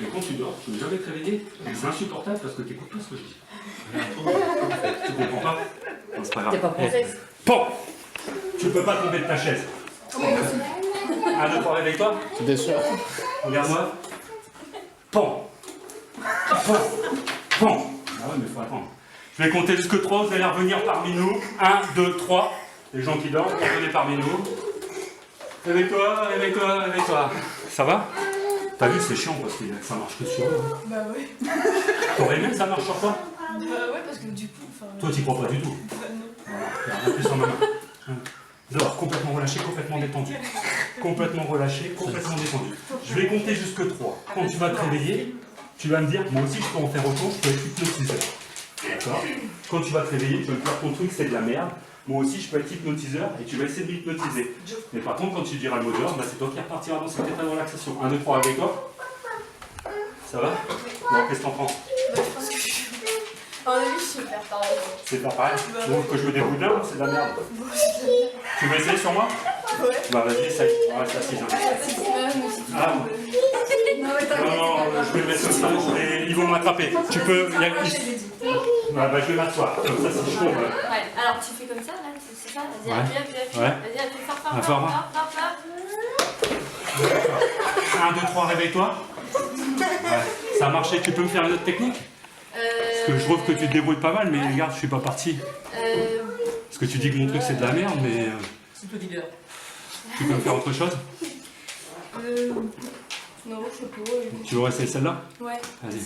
Et quand tu dors, tu ne veux jamais te réveiller. Et c'est insupportable parce que tu n'écoutes pas ce que je dis. Tu comprends pas? Non, c'est pas grave. T'es pas française. Pan! Tu ne peux pas tomber de ta chaise. 1, 2, 3, réveille-toi. bien sûr. Regarde-moi. Pan! Pan! Pan! Ah ouais, mais il faut attendre. Je vais compter jusque 3, vous allez revenir parmi nous. 1, 2, 3. Les gens qui dorment, revenez parmi nous. Réveille-toi, réveille-toi, réveille-toi. Ça va? T'as vu, c'est chiant parce que ça marche que sur eux. Hein. Bah ouais. T'aurais aimé que ça marche sur toi? Bah ouais, parce que du coup, enfin. Toi, t'y crois pas du tout. Bah non. Voilà, regarde, appuie sur ma main. Dehors, complètement relâché, complètement détendu. Complètement relâché, complètement détendu. Je vais compter jusque 3. Quand tu vas te réveiller, tu vas me dire, moi aussi je peux en faire autant, je peux être hypnotiseur. D'accord? Quand tu vas te réveiller, tu vas me dire ton truc c'est de la merde. Moi aussi je peux être hypnotiseur et tu vas essayer de m'hypnotiser. Mais par contre, quand tu diras le mot dehors, bah, c'est toi qui repartiras dans cet état de relaxation. 1, 2, 3 avec toi. Ça va? Non, qu'est-ce que t'en penses? Bah, je pense que je suis. En avis, je sais faire pareil. C'est pas pareil? Donc que je me débrouille là, c'est de la merde. Bon, c'est de la merde. Tu veux essayer sur moi? Ouais. Bah vas-y, essaye. On reste assise. Hein. Ah, Non, mais t'inquiète. non, je vais le mettre comme ça, ils vont m'attraper. Tu peux. Bah, je vais m'asseoir. Comme ça, si je tombe. Ouais, alors tu fais comme ça, là, c'est ça? Vas-y, Ouais. appuie. Ouais. Vas-y, appuie fort. Ah, fort, hein. 1, 2, 3, réveille-toi. Ouais. Ça a marché, tu peux me faire une autre technique? Parce que je trouve que tu te débrouilles pas mal, mais regarde, je suis pas parti. Parce que tu dis que mon truc c'est de la merde, mais. C'est tout leader. Tu peux me faire autre chose? Non, je sais pas. Tu veux essayer celle-là? Ouais. Vas-y.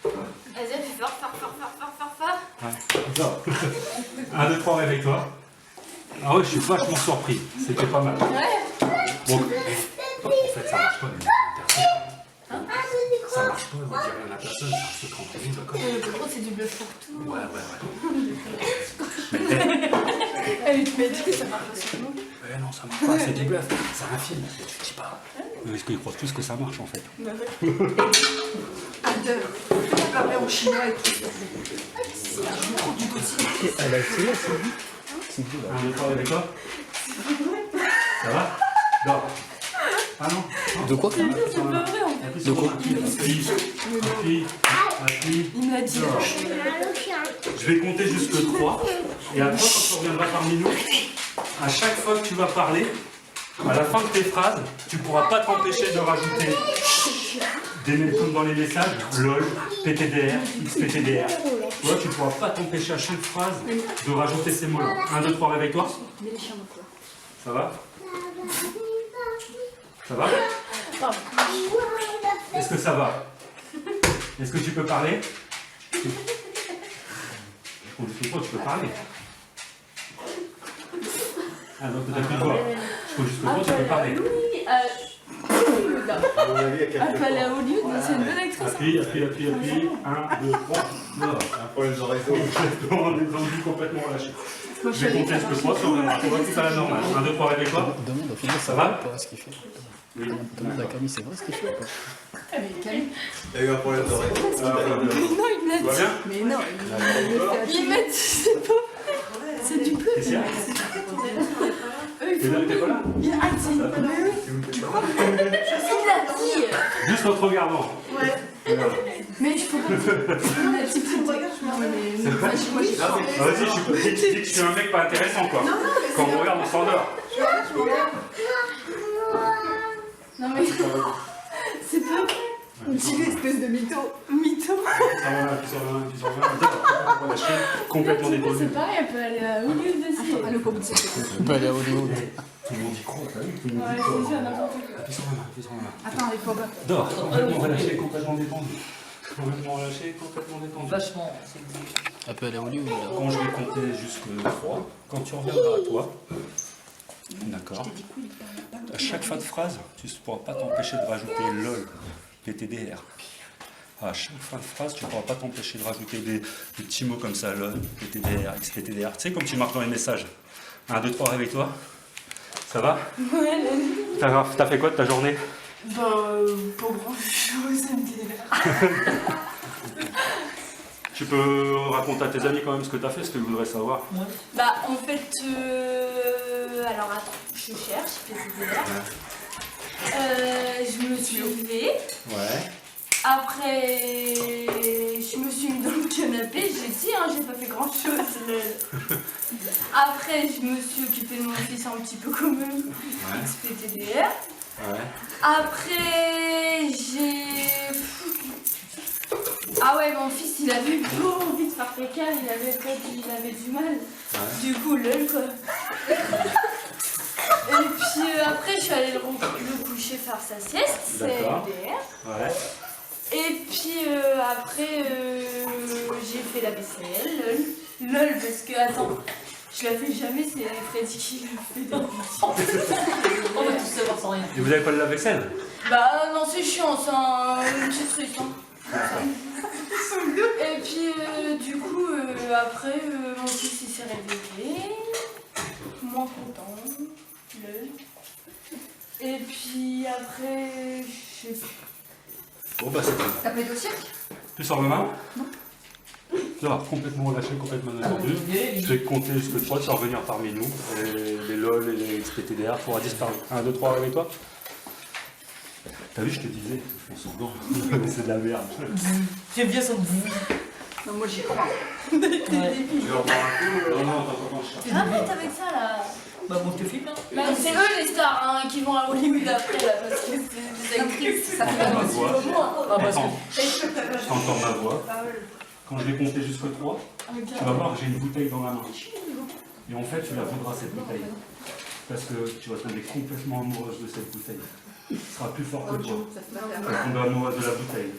Vas-y, appuie fort. Ouais. 1, 2, 3, réveille-toi. Ah ouais, je suis vachement surpris. C'était pas mal. Ouais. Bon. En fait, ça marche pas, mais ça marche pas, on dit rien à personne, c'est un truc entre nous, d'accord? Par contre, c'est du bluff pour tout. Ouais. Elle m'a dit que ça marche pas sur nous. Non, ça marche pas, c'est du bluff. C'est un film, tu dis pas. Parce qu'ils croient tous que ça marche en fait. Bah ouais. On parler en chinois et tout. Elle a essayé, c'est 1, 2, 3, avec toi. Ça va? Non. Ah non. De quoi? De quoi? Appuie. Il me l'a dit. Je vais compter jusque 3. Et après, quand tu reviendras parmi nous, à chaque fois que tu vas parler, à la fin de tes phrases, tu ne pourras pas t'empêcher de rajouter comme dans les messages, LOL, PTDR, XPTDR. Tu vois, tu ne pourras pas t'empêcher à chaque phrase de rajouter ces mots-là. 1, 2, 3, réveille-toi. Ça va? Ça va? Est-ce que ça va? Est-ce que tu peux parler? On ne sait pas, tu peux parler. Ah non, peut-être plus toi. Je peux jusqu'au bout, tu peux parler. Appelle à Hollywood, c'est une bonne actrice. Appuie. 1, 2, 3. Non. Un problème de réseau. On est dans complètement relâché. Je vais compter jusqu'à 3, on va tout à la normale. 1, 2, 3, réveille-toi. Demande au final, Ça va? pas ce qu'il fait. Oui. Demande à Camille, c'est vrai ce qu'il fait ou pas? Il y a eu un problème de réseau. Non, il me l'a tout va dit. bien? Mais non, il m'a dit, c'est pas vrai. C'est du peu. Qu'est-ce qu'il y a? T'es là, t'es pas là? Il a dit. Il a dit. Juste en te regardant. Ouais. Regarde. Mais je peux pas. Il a dit que tu me regardes. C'est vrai? Ah, vas-y, je dis que je suis un mec pas intéressant, quoi. Quand on me regarde, on s'endort. Non mais c'est pas vrai. Dis l'espèce de mytho. Complètement détendu. C'est pareil, elle peut aller à Hollywood aussi. On peut aller à Hollywood. Tout le monde y croit, t'as vu? Tout le monde Ouais, y croit. c'est ça, n'importe quoi. Appuie sur ma main. Attends, il faut pas. Dors, complètement relâché, complètement détendu. Complètement relâché, complètement détendu. Vachement, c'est Elle peut aller à Hollywood là. Quand je vais compter jusqu'à 3, quand tu reviendras à toi, d'accord, à chaque fin de phrase, tu ne pourras pas t'empêcher de rajouter LOL, PTDR. À chaque fin de phrase, tu ne pourras pas t'empêcher de rajouter des petits mots comme ça, LOL, PTDR, XPTDR. Tu sais, comme tu marques dans les messages. 1, 2, 3, réveille-toi. Ça va? Ouais, T'as fait quoi de ta journée? bah, pas grand chose, MDR. Tu peux raconter à tes amis quand même ce que tu as fait, ce qu'ils voudraient savoir. Bah, en fait, alors attends, je cherche, PTDR. Je me suis levée. Ouais. Après, je me suis mis dans le canapé, j'ai dit, hein, j'ai pas fait grand chose. Après, je me suis occupée de mon fils un petit peu comme XPTDR. Ouais. Après, j'ai. Ah ouais, mon fils, il avait pas envie de faire caca, il avait du mal. Ouais. Du coup, lol quoi. Et puis après, je suis allée le coucher fait faire sa sieste, c'est D'accord. LDR. Ouais. Et puis après, j'ai fait la vaisselle, lol, parce que, attends, je la fais jamais, c'est Freddy qui le fait d'habitude. On va tous savoir sans rien. Et vous avez pas de lave-vaisselle? Bah non, c'est chiant, c'est une petite truc. Hein. Et puis du coup, après, mon fils il s'est réveillé, moins content, lol. Et puis après, je sais plus. Bon bah c'est tout. T'as plaidé au cirque? Tu sors ma main? Tu vas complètement relâché, complètement détendu. Je vais compter jusque 3, tu vas revenir parmi nous. Et les LOL et les XPTDR pourra disparaître. 1, 2, 3, avec toi. T'as vu, je te disais, je fais souvent. C'est de la merde. J'aime bien son Non, moi j'y crois. Tu veux en prendre un coup? Non, non, t'entends pas. Arrête avec ça là. Bah bon, je te filme, hein. Bah, c'est eux les stars hein, qui vont à Hollywood après là, parce que c'est des actrices. Ça fait T'entends la ma voix? Ah, parce que... Attends, je t'entends ma voix. Quand je vais compter jusqu'à 3, tu vas voir, j'ai une bouteille dans la main. Et en fait, tu la voudras cette bouteille. Parce que tu vas tomber complètement amoureuse de cette bouteille. Ce sera plus fort que toi. Tu vas tomber amoureuse de la bouteille.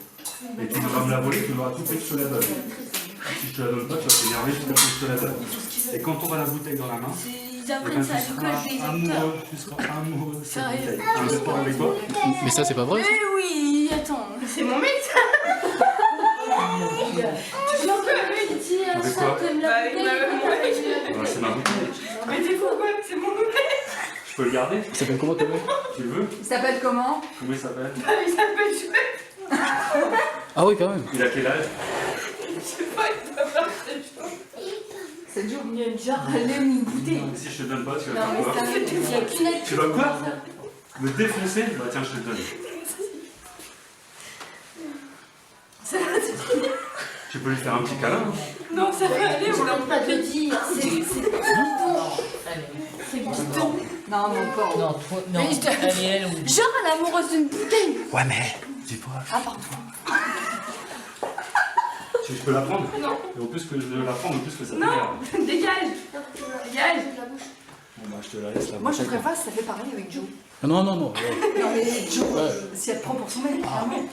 Et tu devras me la voler, tu l'auras tout fait que je te la donne. Si je te la donne pas, tu vas t'énerver, tu vas que je te la donne. Et quand tu auras la bouteille dans la main, Ils apprennent ça à l'école des acteurs. tu seras amoureux de cette Sérieux. bouteille. Un, deux, trois, avec toi. Mais ça, c'est pas vrai. Eh oui, attends, c'est mon mec ça. Tu vois que lui il dit Avec ça, quoi? t'aimes la bouteille. Ouais, c'est ma bouteille. Mais t'es fou quoi, c'est mon mec. Je peux le garder? Il s'appelle comment ton mec? Tu le veux? Il s'appelle comment? Comment il s'appelle? Il s'appelle Chouette. Ah oui, quand même. Il a quel âge? Je sais pas, il doit faire cette chose. C'est dur. Il y a genre, elle aime une bouteille. Si je te donne pas, tu vas Non, mais faire quoi? c'est Il y a qu'une Tu vas quoi? Me défoncer? Bah tiens, je te le donne. Tu peux lui faire un petit câlin? Non, ça va aller, Je on l'a peux pas te le dire, c'est Allez. Non, mon corps. Non, toi, non. Mais je te- Allez, elle, oui. genre elle est amoureuse d'une bouteille. Ouais, mais dis-toi. Ah, pardon. Je peux la prendre? Non. Et au plus que je la prends, au plus que ça Non. t'énerve. Dégage. Dégage. Bon bah je te la laisse là. Moi je ferais pas, ça fait pareil avec Joe. Ah non, non, non. Ouais. Non, mais Joe, Ouais. si elle te prend pour son mec, clairement.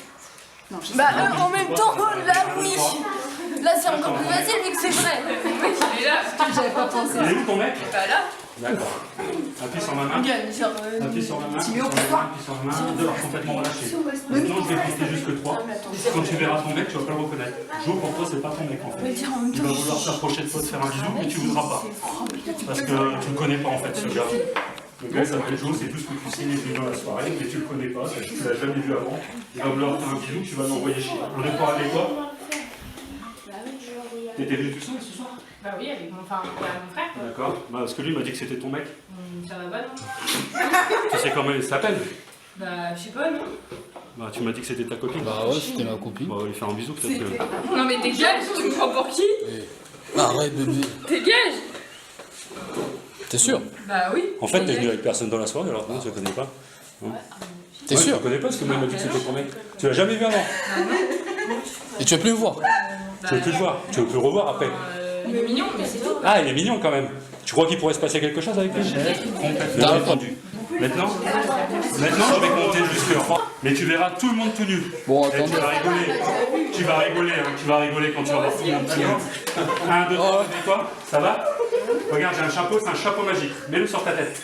Non, je sais Bah pas. en même temps, là oui. Là c'est encore plus facile vu que c'est vrai. Il est là. J'avais pas pensé. Il est où ton mec? Bah là. D'accord. Appuie sur ma main. Regarde, genre. Appuie sur ma main. Tu Appuie mets au sur ma poids. main. Appuie sur ma main. Deux, alors complètement relâché. Maintenant je vais compter jusque 3. Quand tu verras ton mec, tu vas pas le reconnaître. Joe, pour toi, c'est pas ton mec en fait. dire en même Il va vouloir s'approcher de toi, te faire un bisou, mais tu voudras pas. Parce que tu ne connais pas en fait ce gars. Le gars s'appelle Joe, c'est tout ce que tu sais, il est venu dans la soirée, mais tu le connais pas, tu l'as jamais vu avant. Il va vouloir faire un bisou, tu vas l'envoyer chier. On est pas avec toi? T'étais venu tout seul ce soir? Bah oui, avec mon frère. Quoi. D'accord. Bah, parce que lui m'a dit que c'était ton mec. Ça va pas, non? Tu sais comment il s'appelle? Bah, je sais pas, non? Bah, tu m'as dit que c'était ta copine. Bah ouais, c'était ma copine. Bon, on va lui faire un bisou peut-être que. Non, mais dégage, tu me prends pour qui? Arrête, bébé. Dégage! T'es sûr? Bah oui. En fait, t'es venu avec personne dans la soirée alors non, tu le connais pas. T'es Ouais, sûr? Tu le connais pas parce que moi il m'a dit que c'était ton mec. Tu l'as jamais vu avant. Et tu vas plus me voir? Tu veux plus le voir. Tu veux plus le revoir après. Il est mignon, mais c'est tout. Ah, il est mignon quand même. Tu crois qu'il pourrait se passer quelque chose avec lui? Complètement entendu. Maintenant, je vais compter jusqu'à 3. Mais tu verras tout le monde tout nu. Bon, Et tu attendez. vas rigoler. Tu vas rigoler, hein. Tu vas rigoler quand tu vas voir tout le monde tout nu. 1, 2, 3, et toi? Ça va? Regarde, j'ai un chapeau, c'est un chapeau magique. Mets-le sur ta tête.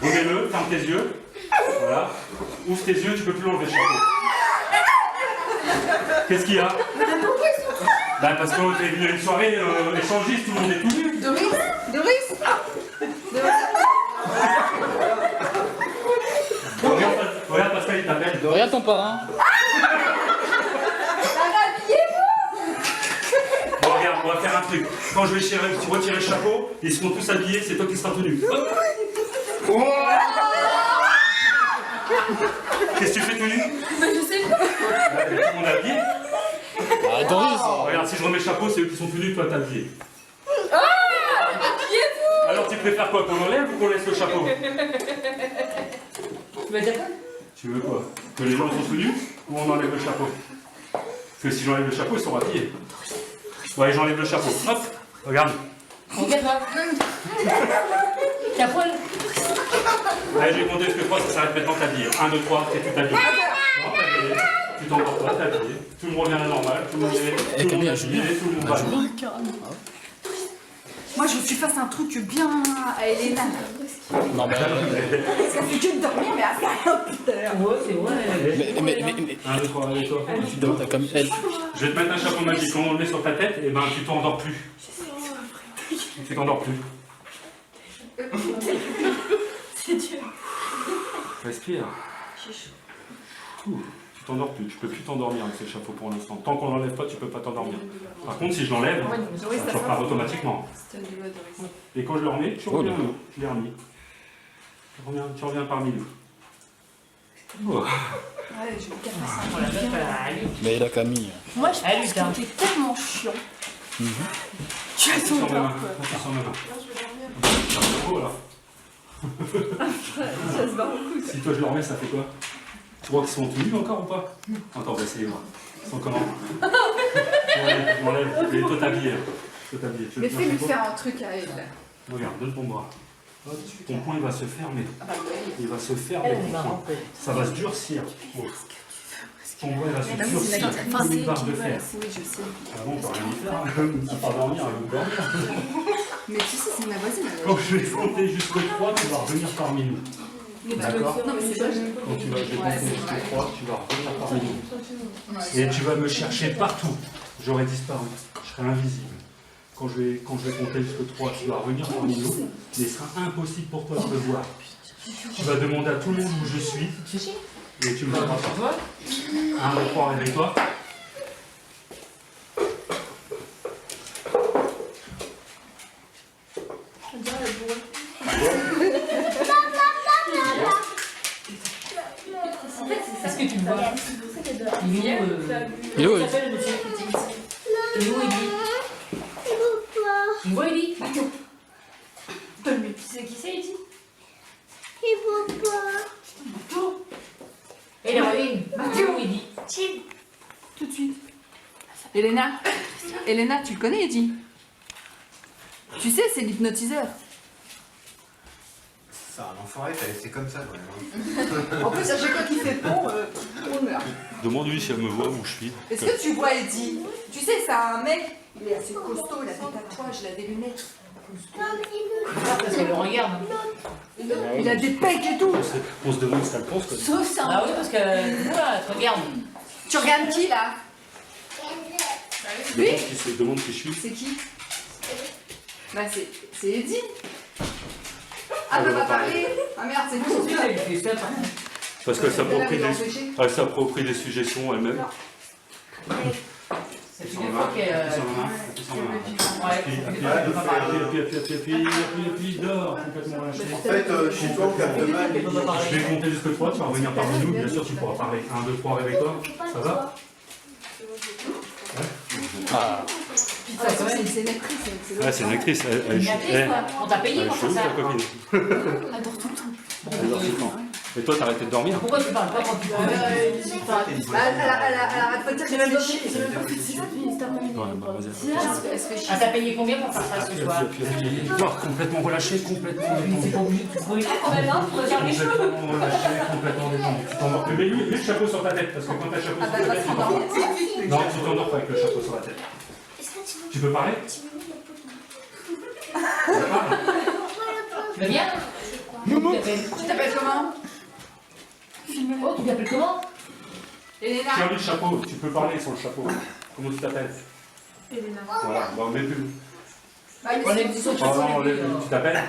Remets-le, ferme tes yeux. Voilà. Ouvre tes yeux, tu peux plus l'enlever le chapeau. Qu'est-ce qu'il y a? Bah parce qu'on est venu à une soirée échangiste, tout le monde est tout nu. Doris Regarde Pascal, il t'appelle. Regarde ton parrain. Bon regarde, on va faire un truc. Quand je vais retirer le chapeau, ils seront tous habillés, c'est toi qui seras tenu. Qu'est-ce que tu fais tout nu? Mais je sais pas. Tout le monde est habillé. Ah, Doris. Regarde, si je remets le chapeau, c'est eux qui sont tout nus, toi t'es habillé. Habillez-vous. Alors tu préfères quoi? Qu'on enlève ou qu'on laisse le chapeau? Tu vas dire quoi? Tu veux quoi? Que les gens sont tout nus ou on enlève le chapeau? Parce que si j'enlève le chapeau, ils sont habillés. Ouais, j'enlève le chapeau. Hop, regarde. Regarde-moi. T'as poil. Allez, je vais compter jusqu'à 3, ça s'arrête maintenant, t'habiller. 1, 2, 3, et tu t'habilles. Non, t'habillé. Tu t'endors pas, t'habillé. Tout le monde revient à la normale, tout le monde est Camille, habillé, tout le monde va. Moi, je suis face à un truc bien à Elena. Non, mais. Ça fait que de dormir, mais à ça, putain. Ouais, c'est vrai. Mais. 1, 2, 3, avec toi. Tu demandes comme elle. Je vais te mettre un chapeau magique. Quand on le met sur ta tête, et ben tu t'endors plus. Tu t'endors plus. C'est dur. Respire. Ouh, tu t'endors plus. Tu peux plus t'endormir avec ce chapeau pour l'instant. Tant qu'on l'enlève pas, tu peux pas t'endormir. Par contre, si je l'enlève, ça repart automatiquement. Et quand je le remets, tu reviens à nous. Je l'ai remis. Tu reviens parmi nous. Oh. Ouais, je vais faire ça. Oh, la meuf, elle a- Mais la Camille. Moi, je Elle, pense putain. que t'es tellement chiant. Tu as Sur ton ma main. corps, quoi. Sur ma main. Oh là. Ça se barre beaucoup. Si toi je le remets, ça fait quoi? Tu vois qu'ils sont tenus encore ou pas? Attends, on va essayer. Ils sont comment? Je m'enlève. Et toi t'habiller. Toi t'habiller. Mais fais-lui faire un truc à elle. Regarde, donne ton bras. Hop, ton poing il va se fermer. Ah bah oui. Il va se fermer. Elle, ton elle va poing. rentrer. Ça va se durcir. Bon. Ton bras il va se Bah oui, c'est durcir la comme une barre de fer. Oui, je sais. Ah bon, on peut rien y faire. À part dormir, elle veut dormir. Mais tu sais, c'est ma voisine. Quand je vais compter jusqu'au 3, tu vas revenir parmi nous. D'accord? Non, mais c'est pas Quand tu vas je vais compter jusqu'au 3, tu vas revenir parmi nous. Et tu vas me chercher partout. J'aurai disparu. Je serai invisible. Quand je vais compter jusqu'au 3, tu vas revenir parmi nous. Mais il sera impossible pour toi de me voir. Tu vas demander à tout le monde où je suis. Et tu me verras pas. 1, 2, 3, réveille-toi. Est-ce que tu me vois? Il est où Il est où, il s'appelle le monsieur qui était ici? Il est où, Eddy? Tu me vois, Eddy? Donne-lui. Tu sais qui c'est, Eddy? Et la Marine? Il est où, Eddy? tout de suite. Elena, tu le connais, Eddy? Tu sais, c'est l'hypnotiseur. Ça, l'enfoiré, t'as laissé comme ça, quand même. En plus, à chaque fois qu'il fait pont, on meurt. Demande-lui si elle me voit où je suis. Est-ce que tu vois Eddy? Tu sais, c'est un mec, il est assez costaud, il a des tatouages, il a des lunettes. Parce qu'elle le regarde. Il a des pecs et tout. On se demande si elle pense que. Sauf ça. Ah oui, parce que moi, elle te regarde. Tu regardes qui, là? Lui? Je demande qui je suis. C'est qui? Bah, c'est Eddy. Ah, t'as pas parlé? Ah merde, c'est C'est qui? sûr, elle fait ça, par contre. Parce qu'elle s'approprie Elle a des, empêché. elle s'approprie des suggestions elle-même. Ça fait des fois qu'elle. Ouais, Puis dors complètement lâché. En fait, chez toi, on capte mal. Je vais compter jusqu'à 3, tu vas revenir parmi nous, bien sûr tu pourras parler. 1, 2, 3, réveille-toi. Ça va? Ah, Ah, c'est une actrice. Ouais, c'est une actrice. Elle Une actrice, quoi. On t'a payé pour faire ça. ta copine. Elle dort tout le temps. Elle dort tout le temps. Et toi, t'as arrêté de dormir? Pourquoi tu parles pas quand tu parles? Elle arrête pas de dire qu'elle va chier. Ouais, bah vas-y. Ah, t'as payé combien pour faire ça ce soir? Toi, complètement relâché, complètement Mais c'est détendu. pas obligé de se brûler quand même, hein, pour regarder les cheveux. Complètement relâché, complètement détendu. Tu t'endors plus. Mais lui, le chapeau sur ta tête, parce que quand t'as le chapeau sur ta tête, tu t'endors pas. Non, tu t'endors pas avec le chapeau sur la tête. Tu peux parler? Tu vas bien? Tu t'appelles comment? Oh, tu t'appelles comment? Elena. Tiens-lui le chapeau, tu peux parler sur le chapeau. Comment tu t'appelles? Elena. Voilà, bah mets plus. Bah, mais On est c'est- sur le Ah non, chapeau. enlève. Tu t'appelles?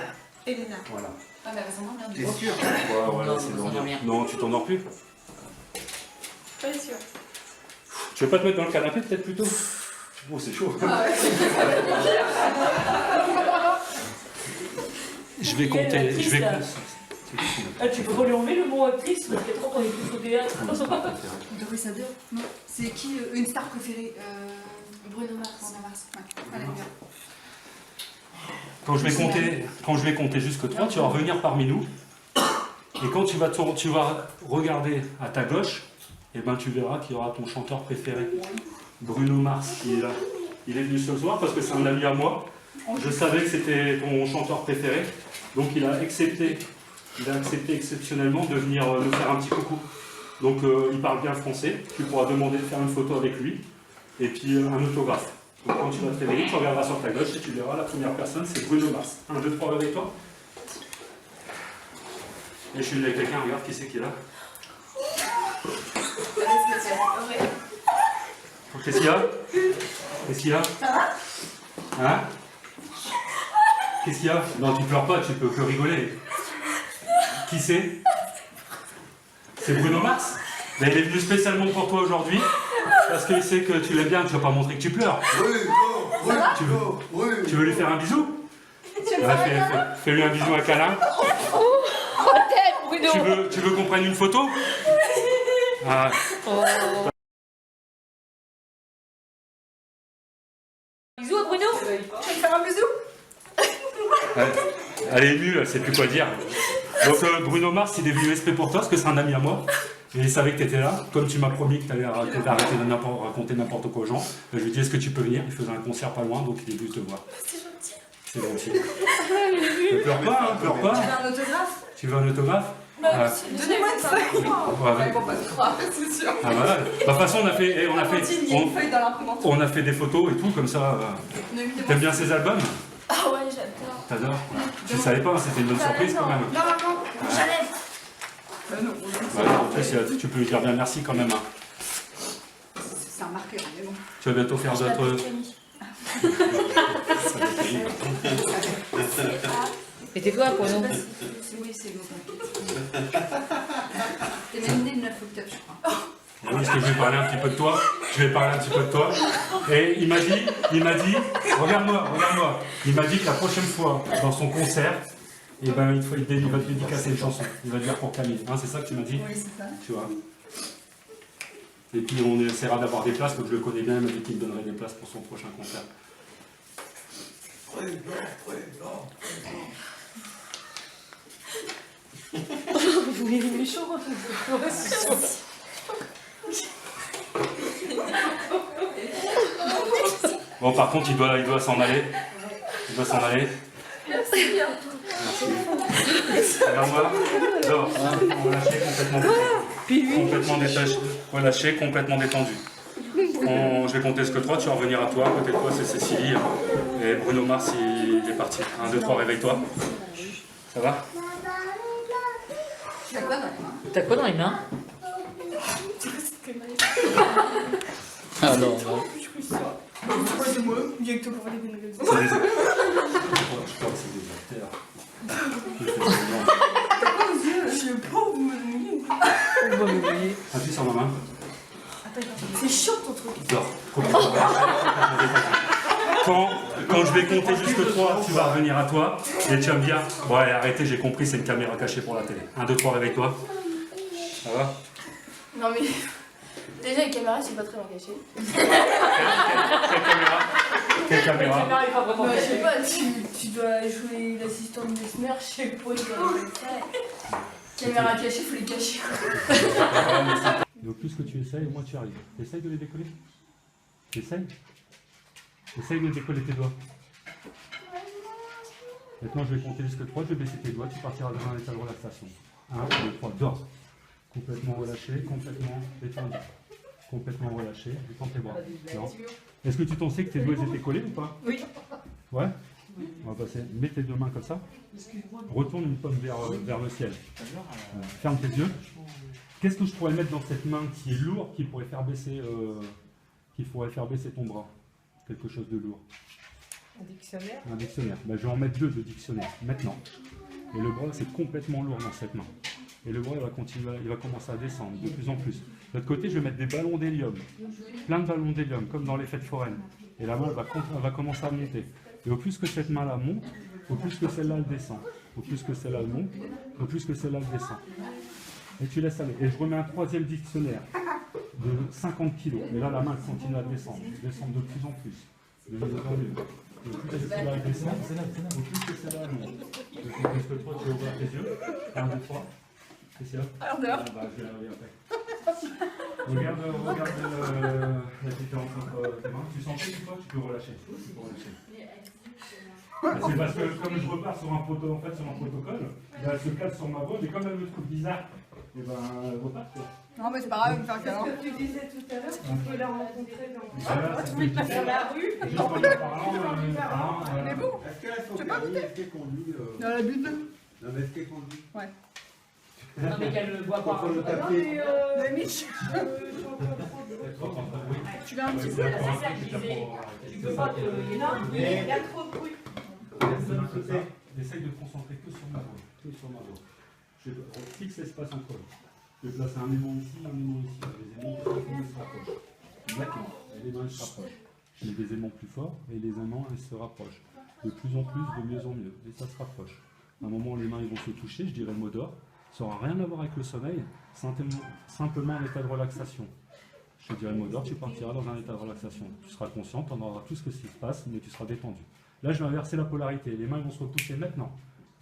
Elena. Voilà. Ah, mais elle va s'endormir. T'es sûr? Ouais, voilà, Non, c'est ça dormir. s'endort bien. Non, tu t'endors plus? Pas sûr. Tu veux pas te mettre dans le canapé peut-être plutôt? Oh, c'est chaud. Je vais compter. Je vais compter. Ah, tu peux pas lui enlever le mot actrice, parce que trop qu'on est tous au théâtre. Doris Ado? Non. C'est qui une star préférée? Bruno Mars. Bruno Mars. Ouais. Elle aime bien. Quand je vais compter jusqu'à 3, tu vas revenir parmi nous. Et quand tu vas regarder à ta gauche, et ben tu verras qu'il y aura ton chanteur préféré, Bruno Mars, qui est là. Il est venu ce soir parce que c'est un ami à moi. Je savais que c'était ton chanteur préféré, donc il a accepté exceptionnellement de venir nous faire un petit coucou. Donc il parle bien français, tu pourras demander de faire une photo avec lui, et puis un autographe. Donc quand tu vas te réveiller, tu regarderas sur ta gauche et tu verras la première personne, c'est Bruno Mars. 1, 2, 3, avec toi. Et je suis avec quelqu'un, regarde qui c'est qui est là. Qu'est-ce qu'il y a? Qu'est-ce qu'il y a? Ça va? Hein? Qu'est-ce qu'il y a? Non, tu pleures pas, tu peux que rigoler. Qui c'est? C'est Bruno Mars. Mais il est venu spécialement pour toi aujourd'hui, parce qu'il sait que tu l'aimes bien, tu vas pas montrer que tu pleures. Tu veux lui faire un bisou? Fais-lui un bisou, un câlin. Tu veux qu'on prenne une photo? Ah. Bisous à Bruno. Tu veux me faire un bisou? Elle est émue, elle sait plus quoi dire. Donc Bruno Mars, il est venu exprès pour toi, parce que c'est un ami à moi. Et il savait que tu étais là. Comme tu m'as promis que tu allais arrêter de raconter n'importe quoi aux gens, je lui ai dit est-ce que tu peux venir? Il faisait un concert pas loin, donc il est venu te voir. C'est gentil. C'est gentil. Ne pleure pas, hein, pleure pas. Tu veux un autographe? Tu veux un autographe? Donnez-moi une feuille. Ils vont pas te croire, c'est sûr. Ah voilà. De toute façon, on a fait des photos et tout, comme ça. T'aimes bien ces albums? Ah ouais, j'adore. T'adores? Tu savais pas, c'était une bonne surprise quand même. Non, maman, j'enlève. En plus, tu peux lui dire bien merci quand même. Hein. C'est un marqueur, mais bon. Tu vas bientôt faire d'autres. Et tais-toi, Bruno. Oui, c'est bon. T'es même né le 9 octobre, je crois. Oui, parce que je vais parler un petit peu de toi. Et il m'a dit, regarde-moi. Il m'a dit que la prochaine fois, dans son concert, eh ben, il va te dédicacer une chanson. Il va te dire pour Camille. Hein, c'est ça que tu m'as dit? Oui, c'est ça. Tu vois. Et puis on essaiera d'avoir des places, comme je le connais bien, il m'a dit qu'il me donnerait des places pour son prochain concert. Vous voulez méchant? Bon, par contre, il doit s'en aller. Il doit s'en aller. Merci. Regarde-moi. Dors. Relâché, complètement détaché. Relâché, complètement détendu. Je vais compter jusqu'à 3, tu vas revenir à toi. À côté de toi, c'est Cécilie. Et Bruno Mars, il est parti. 1, 2, 3, réveille-toi. Ça va? Tu as quoi dans les mains? T'as quoi dans les mains? Ah non, non. Pourquoi c'est moi? Viens que toi pour les conneries. C'est des... Je crois que c'est des acteurs. Je sais pas, vous me mouillez. Appuie sur ma main. C'est chiant ton truc. Dors. Quand je vais compter jusqu'à 3, tu vas revenir à toi et tu vas me dire bon allez arrêtez, j'ai compris, c'est une caméra cachée pour la télé. 1, 2, 3, réveille-toi. Ça va? Non mais déjà les caméras c'est pas très bien caché. Quelle caméra? Je sais pas, tu dois jouer l'assistante de Mesmer, je sais pas, tu dois faire. Caméra cachée, faut les cacher. Donc plus que tu essayes, au moins tu arrives. Essaye de les décoller. Essaye de décoller tes doigts. Maintenant je vais compter jusqu'à 3, je vais baisser tes doigts, tu partiras dans un état de relaxation. 1, 2, 3, dors. Complètement relâché, complètement détendu. Complètement relâché, détends tes bras. Non. Est-ce que tu t'en sais que tes doigts étaient collés ou pas? Oui. Ouais? On va passer. Mets tes deux mains comme ça. Retourne une pomme vers le ciel. Ferme tes yeux. Qu'est-ce que je pourrais mettre dans cette main qui est lourde, qui pourrait faire baisser ton bras? Quelque chose de lourd. Un dictionnaire. Un dictionnaire. Ben, je vais en mettre 2 de dictionnaires, maintenant. Et le bras, c'est complètement lourd dans cette main. Et le bras, il va commencer à descendre de plus en plus. De l'autre côté, je vais mettre des ballons d'hélium. Plein de ballons d'hélium, comme dans les fêtes foraines. Et la main, elle va commencer à monter. Et au plus que cette main-là monte, au plus que celle-là, elle descend. Au plus que celle-là, elle monte, au plus que celle-là, elle descend. Et tu laisses aller. Et je remets un 3e dictionnaire de 50 kg. Et là, la main, elle continue à descendre. Descendre de plus en plus. De mieux en mieux. Au plus que celle-là, elle descend, au plus que celle-là, elle monte. Donc, est-ce que toi, tu vas ouvrir tes yeux? 1, 2, 3. C'est ça? Alors dehors. Bah, je vais arriver après. Regarde la différence entre tes mains. Tu sens plus ou pas? Tu peux relâcher. C'est parce que comme je repars sur un protocole, elle se cale sur ma voix, mais comme elle me trouve bizarre, et ben elle repart quoi. Non, mais c'est pas grave, il me fait un câlin. Ce que tu disais tout à l'heure, tu peux la rencontrer dans la rue. Juste en lui parlant, Mais bon, Est-ce qu'elles sont permis, est-ce qu'elles conduisent dans la butte. Non, mais est-ce qu'elles conduisent Ouais. Non, mais qu'elle le voit pas. Contre le Non, tapis. mais Mais Mich, tu viens un petit peu. Tu peux pas te. non, il y a trop de bruit. J'essaye de me concentrer que sur ma voix. Que sur ma voix. Je fixe l'espace entre eux. Je vais placer un aimant ici, un aimant ici. Les aimants se rapprochent. Maintenant, les mains se rapprochent. Je mets des aimants plus forts et les aimants elles se rapprochent. De plus en plus, de mieux en mieux. Et ça se rapproche. À un moment, les mains ils vont se toucher, je dirais le mot d'or. Ça n'aura rien à voir avec le sommeil, simplement un état de relaxation. Je te dirai le mot d'or, tu partiras dans un état de relaxation. Tu seras conscient, tu entendras tout ce qui se passe, mais tu seras détendu. Là, je vais inverser la polarité. Les mains vont se repousser maintenant.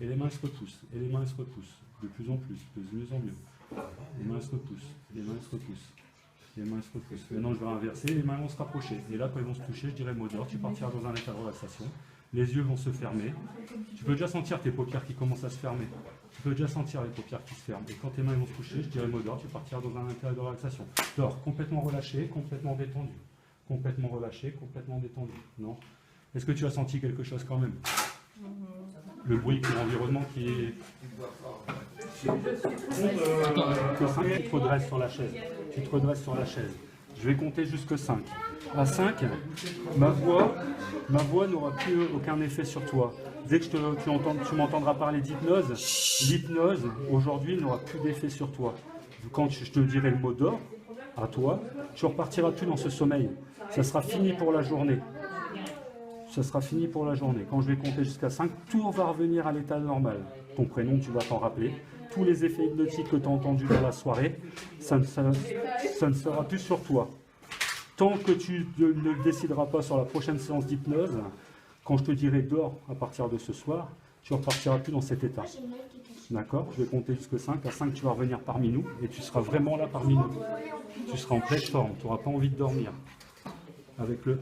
Et les mains se repoussent. Et les mains se repoussent. De plus en plus, de mieux en mieux. Les mains se repoussent. Les mains se repoussent. Les mains se repoussent. Maintenant, je vais inverser. Les mains vont se rapprocher. Et là, quand ils vont se toucher, je dirai le mot d'or. Tu partiras dans un état de relaxation. Les yeux vont se fermer. Tu peux déjà sentir tes paupières qui commencent à se fermer. Tu peux déjà sentir les paupières qui se ferment. Et quand tes mains vont se toucher, je dirai le mot d'or. Tu partiras dans un état de relaxation. Dors, complètement relâché, complètement détendu. Complètement relâché, complètement détendu. Non? Est-ce que tu as senti quelque chose quand même? Le bruit, l'environnement qui est... Tu te redresses sur la chaise. Tu te redresses sur la chaise. Je vais compter jusque 5. À 5, ma voix n'aura plus aucun effet sur toi. Dès que tu m'entendras parler d'hypnose, l'hypnose, aujourd'hui, n'aura plus d'effet sur toi. Quand je te dirai le mot d'or, à toi, tu repartiras plus dans ce sommeil. Ça sera fini pour la journée. Ça sera fini pour la journée. Quand je vais compter jusqu'à 5, tout va revenir à l'état normal. Ton prénom, tu vas t'en rappeler. Tous les effets hypnotiques que tu as entendus dans la soirée, ça ne sera plus sur toi. Tant que tu ne le décideras pas sur la prochaine séance d'hypnose, quand je te dirai dors à partir de ce soir, tu ne repartiras plus dans cet état. D'accord? Je vais compter jusqu'à 5. À 5, tu vas revenir parmi nous et tu seras vraiment là parmi nous. Tu seras en pleine forme. Tu n'auras pas envie de dormir. Avec le 1.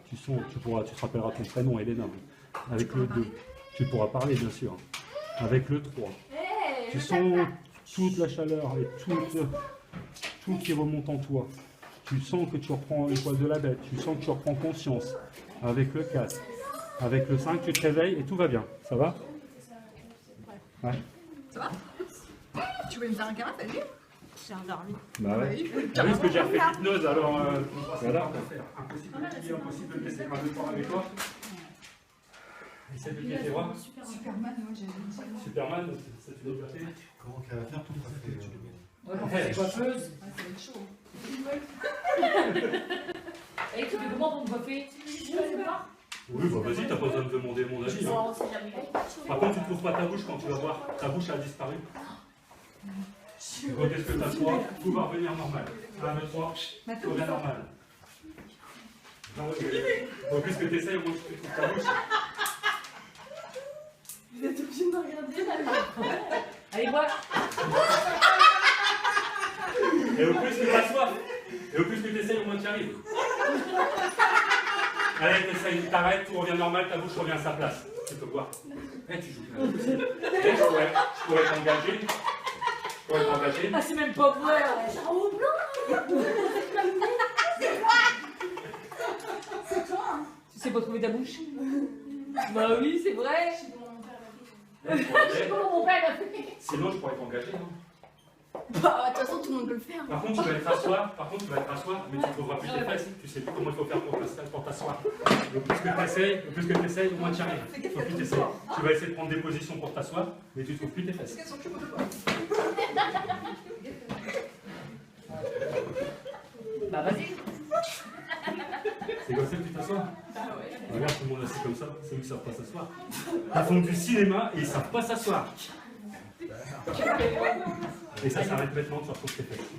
Tu te rappelleras ton prénom, Elena. Avec le 2, tu pourras parler bien sûr. Avec le 3, tu sens toute la chaleur et tout qui remonte en toi. Tu sens que tu reprends les poils de la bête, tu sens que tu reprends conscience. Avec le 4, avec le 5, tu te réveilles et tout va bien. Ça va? Ouais. Ça va? Tu veux me faire un câlin, t'as dit? J'ai endormi. Bah ouais. Oui, parce que j'ai refait l'hypnose, alors voilà. Impossible de laisser ma temps avec toi. Essaie de plier tes bras. Superman, moi j'ai dit. Superman, ça te fait déplacer. Comment qu'elle va faire tout ça? Ouais, quand c'est coiffeuse. Ah, ça va être chaud. Et tu fais comment pour me coiffer? Oui, bah vas-y, t'as pas besoin de demander mon avis. Hein. Par contre, tu ne trouves pas ta bouche quand tu vas voir. Ta bouche a disparu. Donc, est-ce que t'as 3? Tout va revenir normal. 1, 2, 3, tout revient normal. Au plus que tu essayes, au moins tu trouves ta bouche. Vous êtes obligé de me regarder là. Allez, vois. Et au plus que tu as soif, et au plus que tu essayes, au moins tu y arrives. Allez, t'essayes, t'arrêtes, tout revient normal, ta bouche revient à sa place. Tu peux voir. Eh, tu joues. Je pourrais t'engager. Ah, c'est même pas vrai. Tu sais pas trouver ta bouche? Bah oui, c'est vrai. Je sais comment mon père l'a fait. Sinon, je pourrais t'engager. Hein. Bah, de toute façon, tout le monde peut le faire. Par contre, tu vas être asseoir, mais tu ne trouveras plus tes fesses. Tu sais plus comment il faut faire pour t'asseoir. Le plus que tu essayes, au moins tu y arrives. Il faut plus t'essayer. Tu vas essayer de prendre des positions pour t'asseoir, mais tu ne trouves plus tes fesses. Bah vas-y. C'est comme ça que tu t'assois? Regarde, tout le monde assis comme ça, c'est eux qui ne savent pas s'asseoir. Ils font du cinéma et ils ne savent pas s'asseoir. Et ça s'arrête maintenant, tu retrouves tes fesses.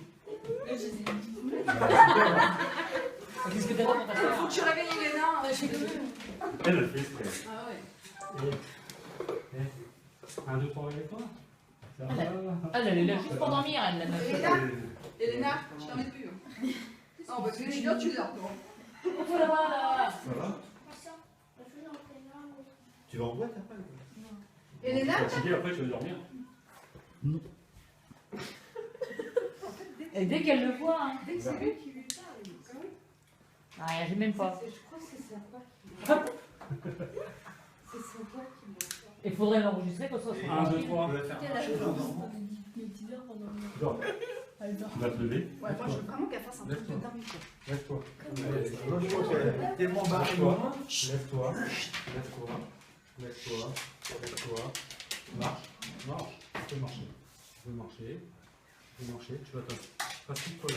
Qu'est-ce que t'as pour ta soeur? Faut que tu réveilles Elena. Elle fait exprès. Ah ouais. 1, 2, 3, réveille-toi. Ça va? Elle est là juste pour dormir, elle, la meuf. Elena, je t'en mets plus. Non, parce que tu dors, tu dors. Ça va. Ça va? Tu vas en boîte après? Elena, Fatigué, après, tu vas dormir. Et dès qu'elle le voit, hein. Dès que c'est lui qui lui parle. Ah, elle réagit même pas. Je crois que c'est sa voix qui l'entend. C'est sa voix qui l'entend. Il faudrait l'enregistrer comme ça. 1, 2, 3. On va faire marcher l'enfant. Dors. Tu vas te lever. ouais, moi je veux vraiment qu'elle fasse un truc de dingue. Lève-toi. Moi, je crois qu'elle est tellement barrée. Lève-toi. Lève-toi. Lève-toi. Lève-toi. Marche. Marche. Tu peux marcher. Tu peux marcher. Tu peux marcher. Tu vas t'asseoir là.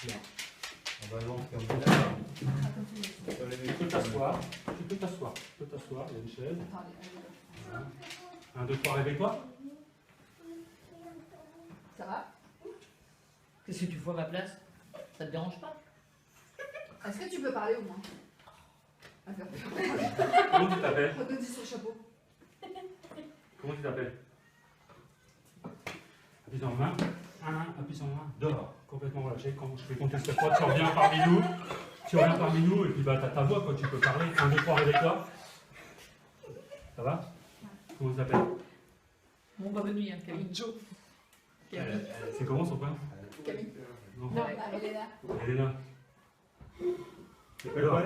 Là. On va l'en faire là. Tu peux t'asseoir. Tu peux t'asseoir. Tu peux t'asseoir. Il y a une chaise. Voilà. 1, 2, 3, réveille-toi. Ça va? Qu'est-ce que tu fais à ma place? Ça te dérange pas? Est-ce que tu peux parler au moins? Comment tu t'appelles? Redonne son chapeau. Comment tu t'appelles? Appuie sur la main. 1, appuie sur la main. Dors. Complètement relâché. Quand je fais compter jusqu'à 3, tu reviens parmi nous. Tu reviens parmi nous et puis bah, tu as ta voix, quoi. Tu peux parler. 1, 2, 3, réveille-toi. Ça va? Comment tu t'appelles? Bon, bah, bonne nuit, hein, Camille. Joe. C'est comment son prénom? Camille. Non. Non, Elena. Elena. Dehors.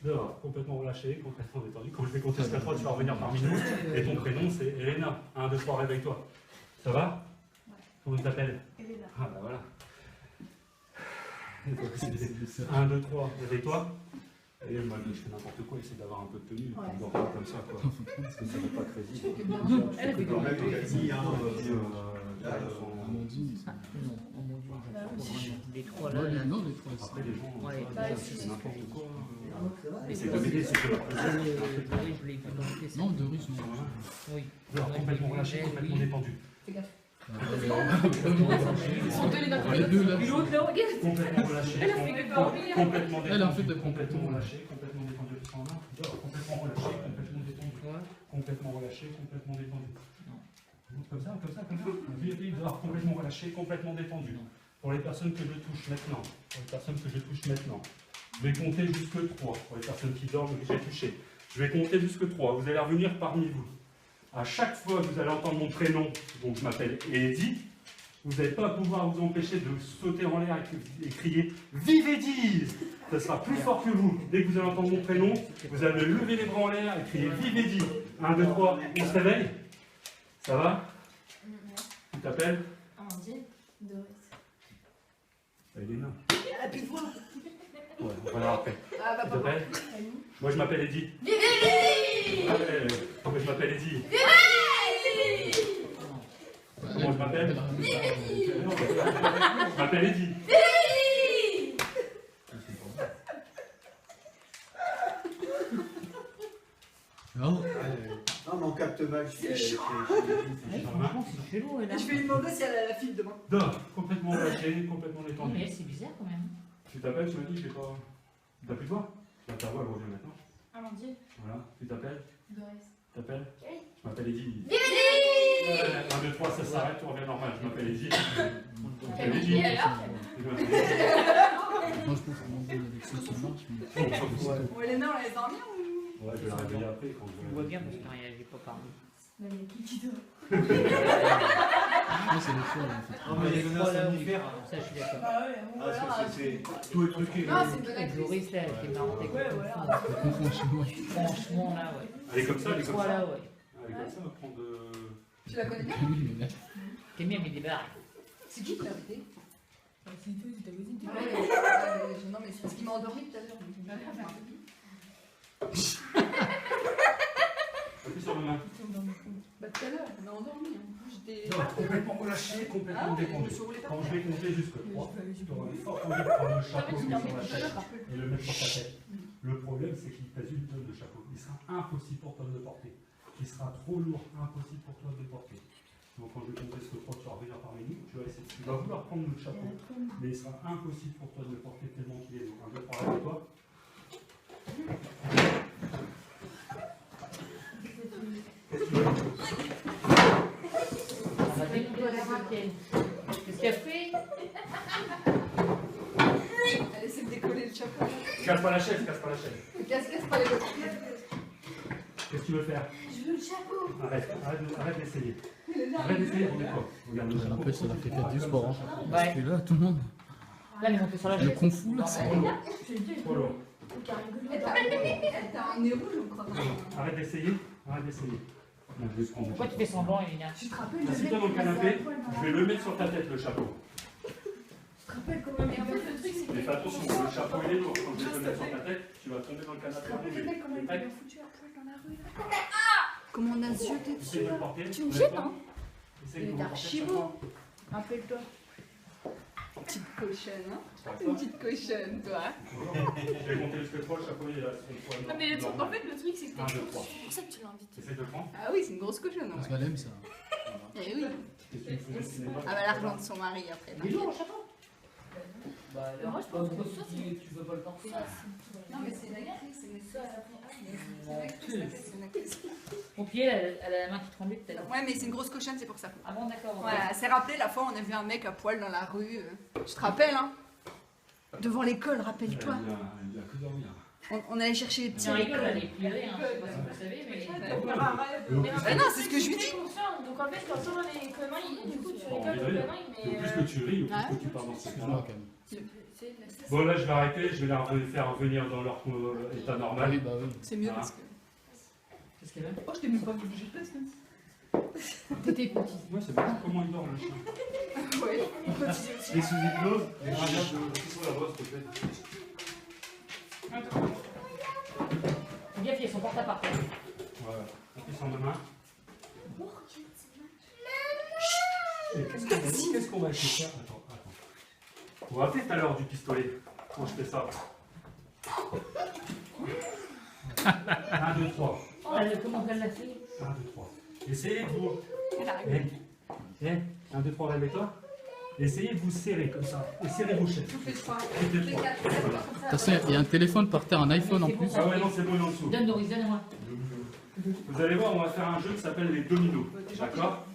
Dehors. Complètement relâché, complètement détendu. Quand je vais compter jusqu'à 3, tu vas revenir parmi nous. Et ton prénom, c'est Elena. 1, 2, 3, réveille-toi. Ça va? Comment tu t'appelles? Elena. Ah bah voilà. 1, 2, 3, réveille-toi. Et moi je fais n'importe quoi, essayer d'avoir un peu de tenue, Ouais. on dort pas comme ça quoi. Parce que ça n'est pas crédible. Elle a fait Quand même, il a dit, hein, Amandine. Non, oh mon dieu, les trois là. Non, les trois. Après les gens, Ouais. c'est n'importe quoi. Et C'est comme idée, c'est que leur oui, je l'ai vu dans le Non, de russe, non. Oui. dehors, complètement relâché, complètement détendu. Fais gaffe. Les deux là. L'autre là, regarde. Complètement relâché, complètement Elle a fait détendu, de complètement relâché, complètement détendu de son main. Dehors, complètement relâché, complètement détendu. Complètement relâché, complètement détendu. Comme ça, comme ça, comme ça. Vite, dehors, complètement relâché, complètement détendu. Pour les personnes que je touche maintenant, je vais compter jusque 3. Pour les personnes qui dorment et que j'ai touché, je vais compter jusque 3. Vous allez revenir parmi vous. À chaque fois que vous allez entendre mon prénom, donc je m'appelle Eddy, vous n'allez pas pouvoir vous empêcher de sauter en l'air et crier « Vive Eddy !» Ça sera plus fort que vous. Dès que vous allez entendre mon prénom, vous allez lever les bras en l'air et crier « Vive Eddy !» 1, 2, 3, on se réveille. Ça va? Tu t'appelles? Amandine. Doris. Elena. Elle a plus de voix. Ouais, on va la après. Ah, bah, Tu t'appelles? Moi je m'appelle Eddy. Vive Eddy! Ouais, moi je m'appelle Eddy. Comment je m'appelle? Je m'appelle Eddy. Non. Non, mais on capte mal. C'est chaud. Franchement, c'est chelou, elle. Je vais lui demander si elle a la file demain. Dors, complètement relâché, complètement Non, détendu. mais elle, c'est bizarre quand même. Tu t'appelles, tu m'as dit, j'ai pas. T'as plus de voix? Là, ta voix, elle revient maintenant. Amandine. Voilà, tu t'appelles? Doris. Tu t'appelles? Je m'appelle Eddy. Vive Eddy! 1, 2, 3, ça s'arrête, on revient normal. Je m'appelle Eddy. Et alors? Moi, je pense qu'Amandine avec ça, ça marche. Mais... Bon, Elena, on laisse dormir ou? Ouais, je vais la réveiller après quand Tu le vois bien parce qu'elle réagit pas par nous. Bah, il y a qui dort? Moi, c'est les fois là, en fait. Non, mais il y a donné un somnifère. Ça, je suis d'accord. Ah ouais, bon, Ah, voilà. c'est tout est truqué. Non, c'est une bonne Avec actrice. Doris, là, qui est marrante avec Ouais, le voilà. téléphone. Je confonds chez moi. Franchement, là, ouais. Elle est comme ça, elle est comme Trois, ça. là, ouais. Elle est comme ça, on va prendre de. Tu la connais bien? Oui, mais là. T'es bien mis des barres. C'est qui qui l'a invité? C'est toi, c'est ta voisine, tu Ouais, vois. non, mais c'est parce qu'il m'a endormi tout à l'heure. Appuie sur la main. Bah, tout à l'heure, elle m'a endormi. J'étais. Non, complètement relâché, complètement détendu. Quand je vais compter jusque 3, tu auras fort envie de prendre le chapeau qui est sur la tête et le mettre sur ta tête. Le problème, c'est qu'il pèse une tonne de chapeau. Il sera impossible pour toi de le porter. Il sera trop lourd, impossible pour toi de le porter. Donc quand je vais compter jusque 3, tu vas revenir parmi nous. Tu vas vouloir prendre le chapeau, mais il sera impossible pour toi de le porter tellement qu'il est lourd. 1, 2, 3, avec toi. Qu'est-ce que tu veux? On va découvrir la maquette. Qu'est-ce qu'elle fait? Elle essaie de décoller le chapeau. Casse pas la chaise, casse pas la chaise. Casse pas les autres. Qu'est-ce que tu veux faire? Je veux le chapeau. Arrête d'essayer. Arrête d'essayer, remets-toi. Regarde le chapeau. Après, ça l'a fait faire du sport. Hein. Ouais. Parce que là, tout le monde. Là, ils ont fait sur la Le chaise. kung fu, là, c'est. Trop lourd. Elle t'a un nez rouge, je crois. Arrête d'essayer. Arrête d'essayer. Non, je vais te prendre le Pourquoi tu chapeau. fais semblant, Elina? Tu te rappelles de Assieds-toi dans le canapé. Je vais le mettre sur ta tête, le chapeau. Tu te rappelles comment mais en fait le truc c'est Mais que fais attention, le chapeau il est lourd. Quand je vais te le mettre sur ta tête, tu vas tomber dans le tu canapé. te rappelles le mec comment il Prêt? m'a foutu à poil dans la rue là. Comment on a se jeté Essaye dessus de le porter. Tu me jettes hein? Essaye de Il le est porter. archi beau. Rappelle-toi. Petite cochonne, hein? Une petite cochonne, toi. Je vais compter jusqu'à 3, le chapeau il est là. Non mais le truc, en fait le truc c'est que 1, 2, 3. c'est pour ça que tu l'invites. Essaye de le prendre. Ah oui, c'est une grosse cochonne, Parce ouais. qu'elle aime ça. Eh oui. Qu'est-ce que tu me fous dessiner pas? Ah bah l'argent de son mari après. Il est lourd, le chapeau. Bah, Moi, je pense que ça, tu veux pas le porter. Non mais c'est une actrice, c'est une actrice. Mon pied, elle a la main qui tremblait peut-être. Ouais mais c'est une grosse cochonne, c'est pour ça. Ah bon, d'accord. ok. Voilà, elle s'est rappelé la fois on a vu un mec à poil dans la rue. Tu te rappelles, hein? Devant l'école, rappelle-toi. Il a que dormir. On allait chercher les petits Tiens, à l'école, elle l'école. est pliée, hein. Je sais pas si vous le savez, mais. Ah non, c'est ce que je lui dis. Donc en fait, quand on a les conneries, du coup, tu rigoles Le aux conneries, plus que tu ris, le plus que tu pars dans ce Excuse-moi, cas-là. quand même. Bon, là, je vais arrêter. Je vais les faire revenir dans leur état Ah normal. oui, bah oui. C'est mieux Ah. parce que. Qu'est-ce qu'elle a? Oh, je t'ai même pas vu bouger de place, même. T'étais petit. Ouais, c'est bien comment il dort, le chien. Ouais. Les sous-hypnoses, les arrières de sous la brosse, s'il te plaît. Fais gaffe, il y a son porte-à-part. Voilà. Appuie sur ma main. Qu'est-ce qu'on va essayer de faire? Attends. On va rappeler tout à l'heure du pistolet. Quand je fais ça. 1, 2, 3. Comment elle l'a fait? 1, 2, 3. Essayez de vous. Elle arrive. 1, 2, 3, réveille-toi. Essayez de vous serrer comme ça. Et serrez vos chaises. Toutes les trois. Toutes les trois. Attention, il y a un téléphone par terre, un iPhone en plus. Ah ouais, non, c'est bon, il est en dessous. Donne Doris, donne-moi. Vous allez voir, on va faire un jeu qui s'appelle les dominos. D'accord?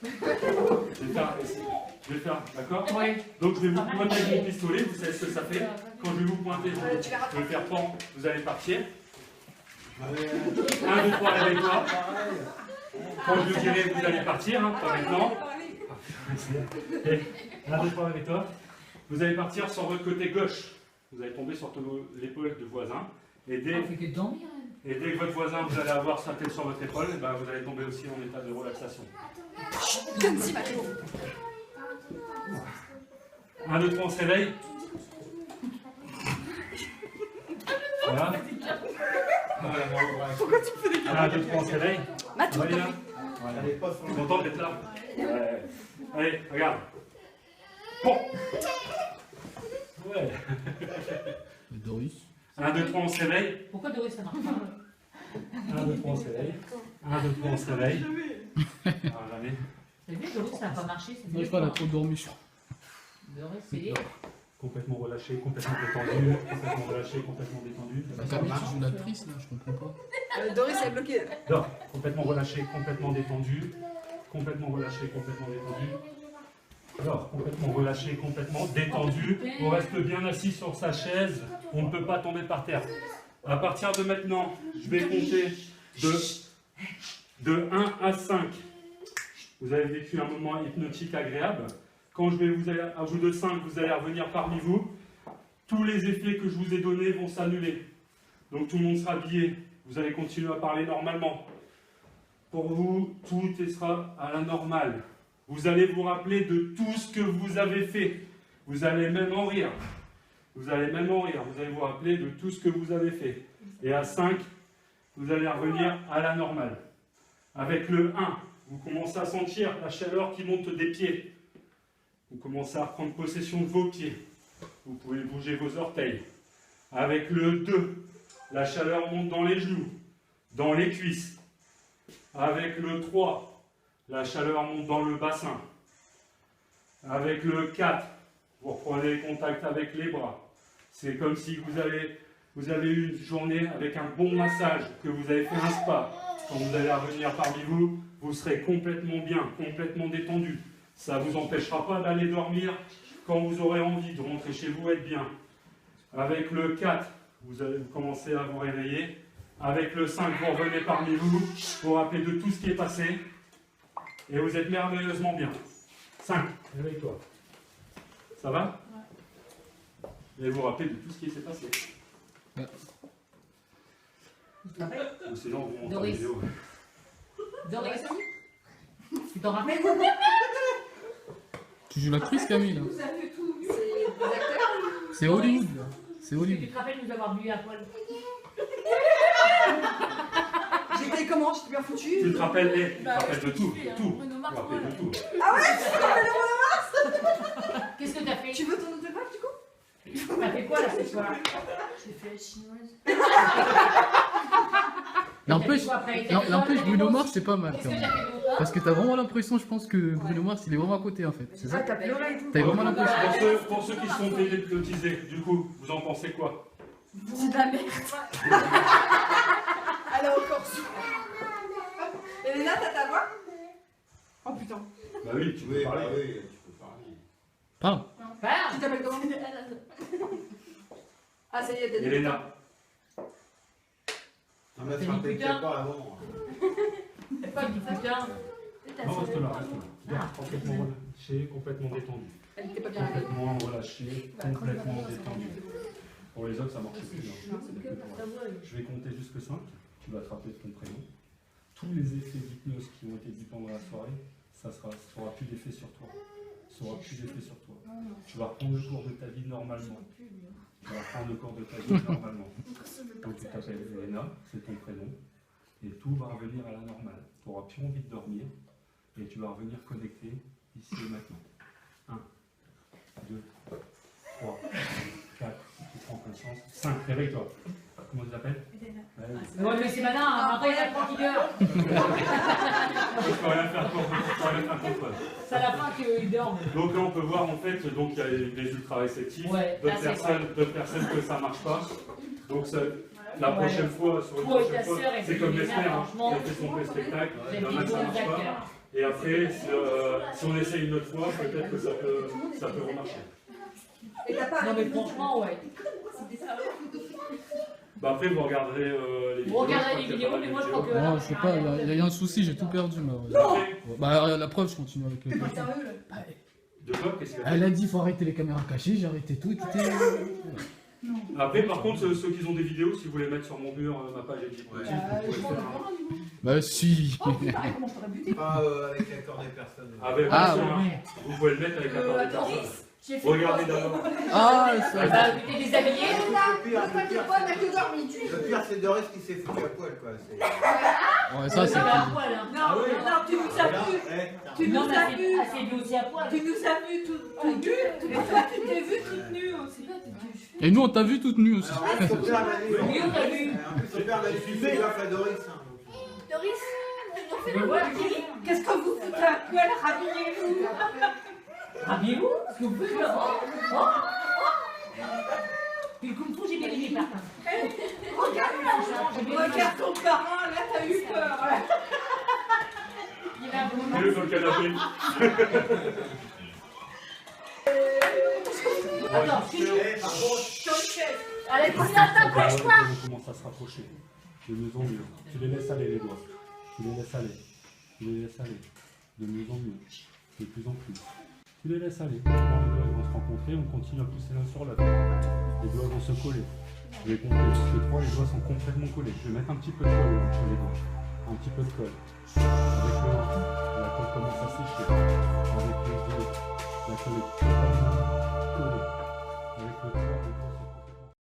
Je vais le faire, d'accord? Ouais. Donc je vais vous pointer avec mon pistolet, vous savez ce que ça fait. Quand je vais vous pointer, je vais faire pan, vous allez partir. 1, 2, 3, réveille-toi. Quand je dirai, vous allez partir, hein, pas maintenant. 1, 2, 3, réveille-toi. Vous allez partir sur votre côté gauche. Vous allez tomber sur l'épaule de voisin. Et dès, Elle fait que dormir, elle. et dès que votre voisin, vous allez avoir sa tête sur votre épaule, et ben, vous allez tomber aussi en état de relaxation. Comme-ci, ma chérie. 1, 2, 3, on se réveille. Voilà. Pourquoi tu me fais des 1, 2, 3, on se réveille. Matou, Allez, là. Voilà. Elle est pas sur Tu es content d'être là? Ouais. Allez, regarde. Bon. Ouais. Le Doris. 1, 2, 3, on se réveille. Pourquoi Doris, ça marche pas? 1, 2, 3, on se réveille. 1, 2, 3, on se réveille. Ah, jamais. T'as vu, Doris, ça n'a pas marché. Ça fait Non, je crois qu'elle a trop dormi, je crois. Doris, c'est. Complètement relâché, complètement détendu. Complètement relâché, complètement détendu. Bah, Camille, tu joues l'actrice là, je comprends pas. Doris est bloquée. Non, complètement relâché, complètement détendu. Complètement relâché, complètement détendu. Alors, complètement relâché, complètement détendu. On reste bien assis sur sa chaise. On ne peut pas tomber par terre. À partir de maintenant, je vais compter de 1 à 5. Vous avez vécu un moment hypnotique agréable. Quand je vais vous à bout de 5, vous allez revenir parmi vous. Tous les effets que je vous ai donnés vont s'annuler. Donc tout le monde sera habillé. Vous allez continuer à parler normalement. Pour vous, tout sera à la normale. Vous allez vous rappeler de tout ce que vous avez fait. Vous allez même en rire. Vous allez même en rire. Vous allez vous rappeler de tout ce que vous avez fait. Et à 5, vous allez revenir à la normale. Avec le 1, vous commencez à sentir la chaleur qui monte des pieds. Vous commencez à reprendre possession de vos pieds. Vous pouvez bouger vos orteils. Avec le 2, la chaleur monte dans les genoux, dans les cuisses. Avec le 3, la chaleur monte dans le bassin. Avec le 4, vous reprenez contact avec les bras. C'est comme si vous avez eu une journée avec un bon massage, que vous avez fait un spa. Quand vous allez revenir parmi vous, vous serez complètement bien, complètement détendu. Ça ne vous empêchera pas d'aller dormir quand vous aurez envie de rentrer chez vous et être bien. Avec le 4, vous allez commencer à vous réveiller. Avec le 5, vous revenez parmi vous, vous rappelez de tout ce qui est passé. Et vous êtes merveilleusement bien. 5, réveille-toi. Ça va? Et vous rappelez de tout ce qui s'est passé. Ou sinon, vous montrez la Doris. vidéo. Doris, tu t'en rappelles? Tu joues l'actrice, Camille, là. Vous avez tout vu, c'est des acteurs. C'est Hollywood, là. C'est Est-ce que Hollywood. tu te rappelles nous avoir bu à poil? J'étais comment? J'étais bien foutue. Tu te rappelles, tu te Bah, rappelles de tout, kiffé, hein. tout. Bruno Tu Mars, te rappelles de tout. Ah ouais, tu te rappelles de moi? Qu'est-ce que t'as fait? Tu veux ton autographe du coup? T'as fait quoi là cette fois? J'ai fait la chinoise. N'empêche, Bruno Mars, c'est pas mal, Qu'est-ce quand que même. t'as fait d'autre? Parce que t'as vraiment l'impression, je pense, que Bruno Mars, il est vraiment à côté, en fait. C'est Ah, ça? t'as pleuré et tout. T'as vraiment l'impression. Pour ceux qui se sont fait hypnotiser, du coup, vous en pensez quoi? C'est de la merde. Elle a encore su. Elena, t'as ta voix? Oh putain. Bah oui, tu peux parler. oui, tu peux parler. Parle. Parle. Tu t'appelles comment? Ah, ça y est, t'as dit. Elena, Non, mais T'as dit frappez putain. pas avant. C'est pas du putain. non, reste là, reste là. Complètement relâché, complètement détendu. Elle était pas bien réveillée. Complètement relâché, complètement détendu. Pour les autres, ça marche plus bien. C'est que pour moi. Je vais compter jusque 5. Tu vas te rappeler de ton prénom. Tous les effets d'hypnose qui ont été dit pendant la soirée, ça n'aura plus d'effet sur toi. Ça n'aura plus d'effet sur toi. Tu vas reprendre le cours de ta vie normalement. Tu vas reprendre le cours de ta vie normalement. Donc tu t'appelles Elena, c'est ton prénom. Et tout va revenir à la normale. Tu n'auras plus envie de dormir. Et tu vas revenir connecté ici et maintenant. 1, 2, 3, 4, tu prends conscience. 5, réveille-toi. Comment tu t'appelles? Ouais, mais c'est malin, après il apprend qu'il dort. Je peux rien faire contre toi. C'est à la fin qu'il dorme. Donc là on peut voir en fait, donc il y a des ultra réceptifs, Ouais, là, d'autres personnes que ça marche pas. Donc ça, la prochaine fois, sur une Toi et prochaine ta fois, sœur, c'est comme Mesmer, hein, franchement. il a fait son spectacle, il y J'ai en dit a que ça bon marche pas. acteur. Et après, si on essaye une autre fois, peut-être que ça peut remarcher. Et t'as pas Non mais franchement, ouais. Bah après vous regarderez les vidéos. Vous regarderez je les crois qu'il y a vidéos, pas mal mais de moi je crois vidéos. que... Non, je sais pas, il y a un souci, j'ai tout perdu, moi. Après, Bah, la preuve, je continue avec le. T'es sérieux là? de quoi, qu'est-ce qu'il y a? Elle a dit, faut arrêter les caméras cachées, j'ai arrêté tout, et tout est. Après, par contre, ceux qui ont des vidéos, si vous voulez mettre sur mon mur, ma page est Ouais. vous pouvez le faire. Bah, si. Oh putain, comment je t'aurais buté? Pas avec l'accord des personnes. Avec Ah, bien sûr, oui. hein. Vous pouvez le mettre avec la part des personnes. Regardez d'abord. Ah, Elle ça. va t'es déshabillé. Elena, ne t'inquiète pas, t'as que dormi. Le pire, c'est Doris qui s'est foutu à poil, quoi. Ouais, ça, c'est. Ça va à poil, hein. Ah oui. Non, tu nous as vu. Tu Non, nous mais as elle vu. s'est vue aussi à poil. Tu nous as vu tout nu. Et toi, tu t'es vu toute nue aussi. Et nous, on t'a vu toute nue aussi. Alors, son père l'a dit. Oui, on t'a vu. En plus, son père l'a filmé, il a fait Doris. Hein, Doris, Mais voilà, Qu'est-ce que vous foutez à poil, rhabillez-vous. habillez-vous, parce que vous pouvez le voir. Oh. Puis le kung fu, j'ai bien aimé par contre. Regarde ton parent, là, t'as eu peur. Il y avait un bon moment. Mets-le sur le canapé. Attends, Eh, par contre, allez, On commence à se rapprocher. De mieux en mieux. Tu les laisses aller les doigts. Tu les laisses aller. Tu les laisses aller. De mieux en mieux. De plus en plus. Tu les laisses aller. Maintenant, les doigts ils vont se rencontrer. On continue à pousser l'un sur l'autre. Les doigts vont se coller. Je vais compter jusque 3. Les doigts sont complètement collés. Je vais mettre un petit peu de colle entre les doigts. Un petit peu de colle. Avec le 1, la colle commence à sécher. Avec le 2, la colle est totalement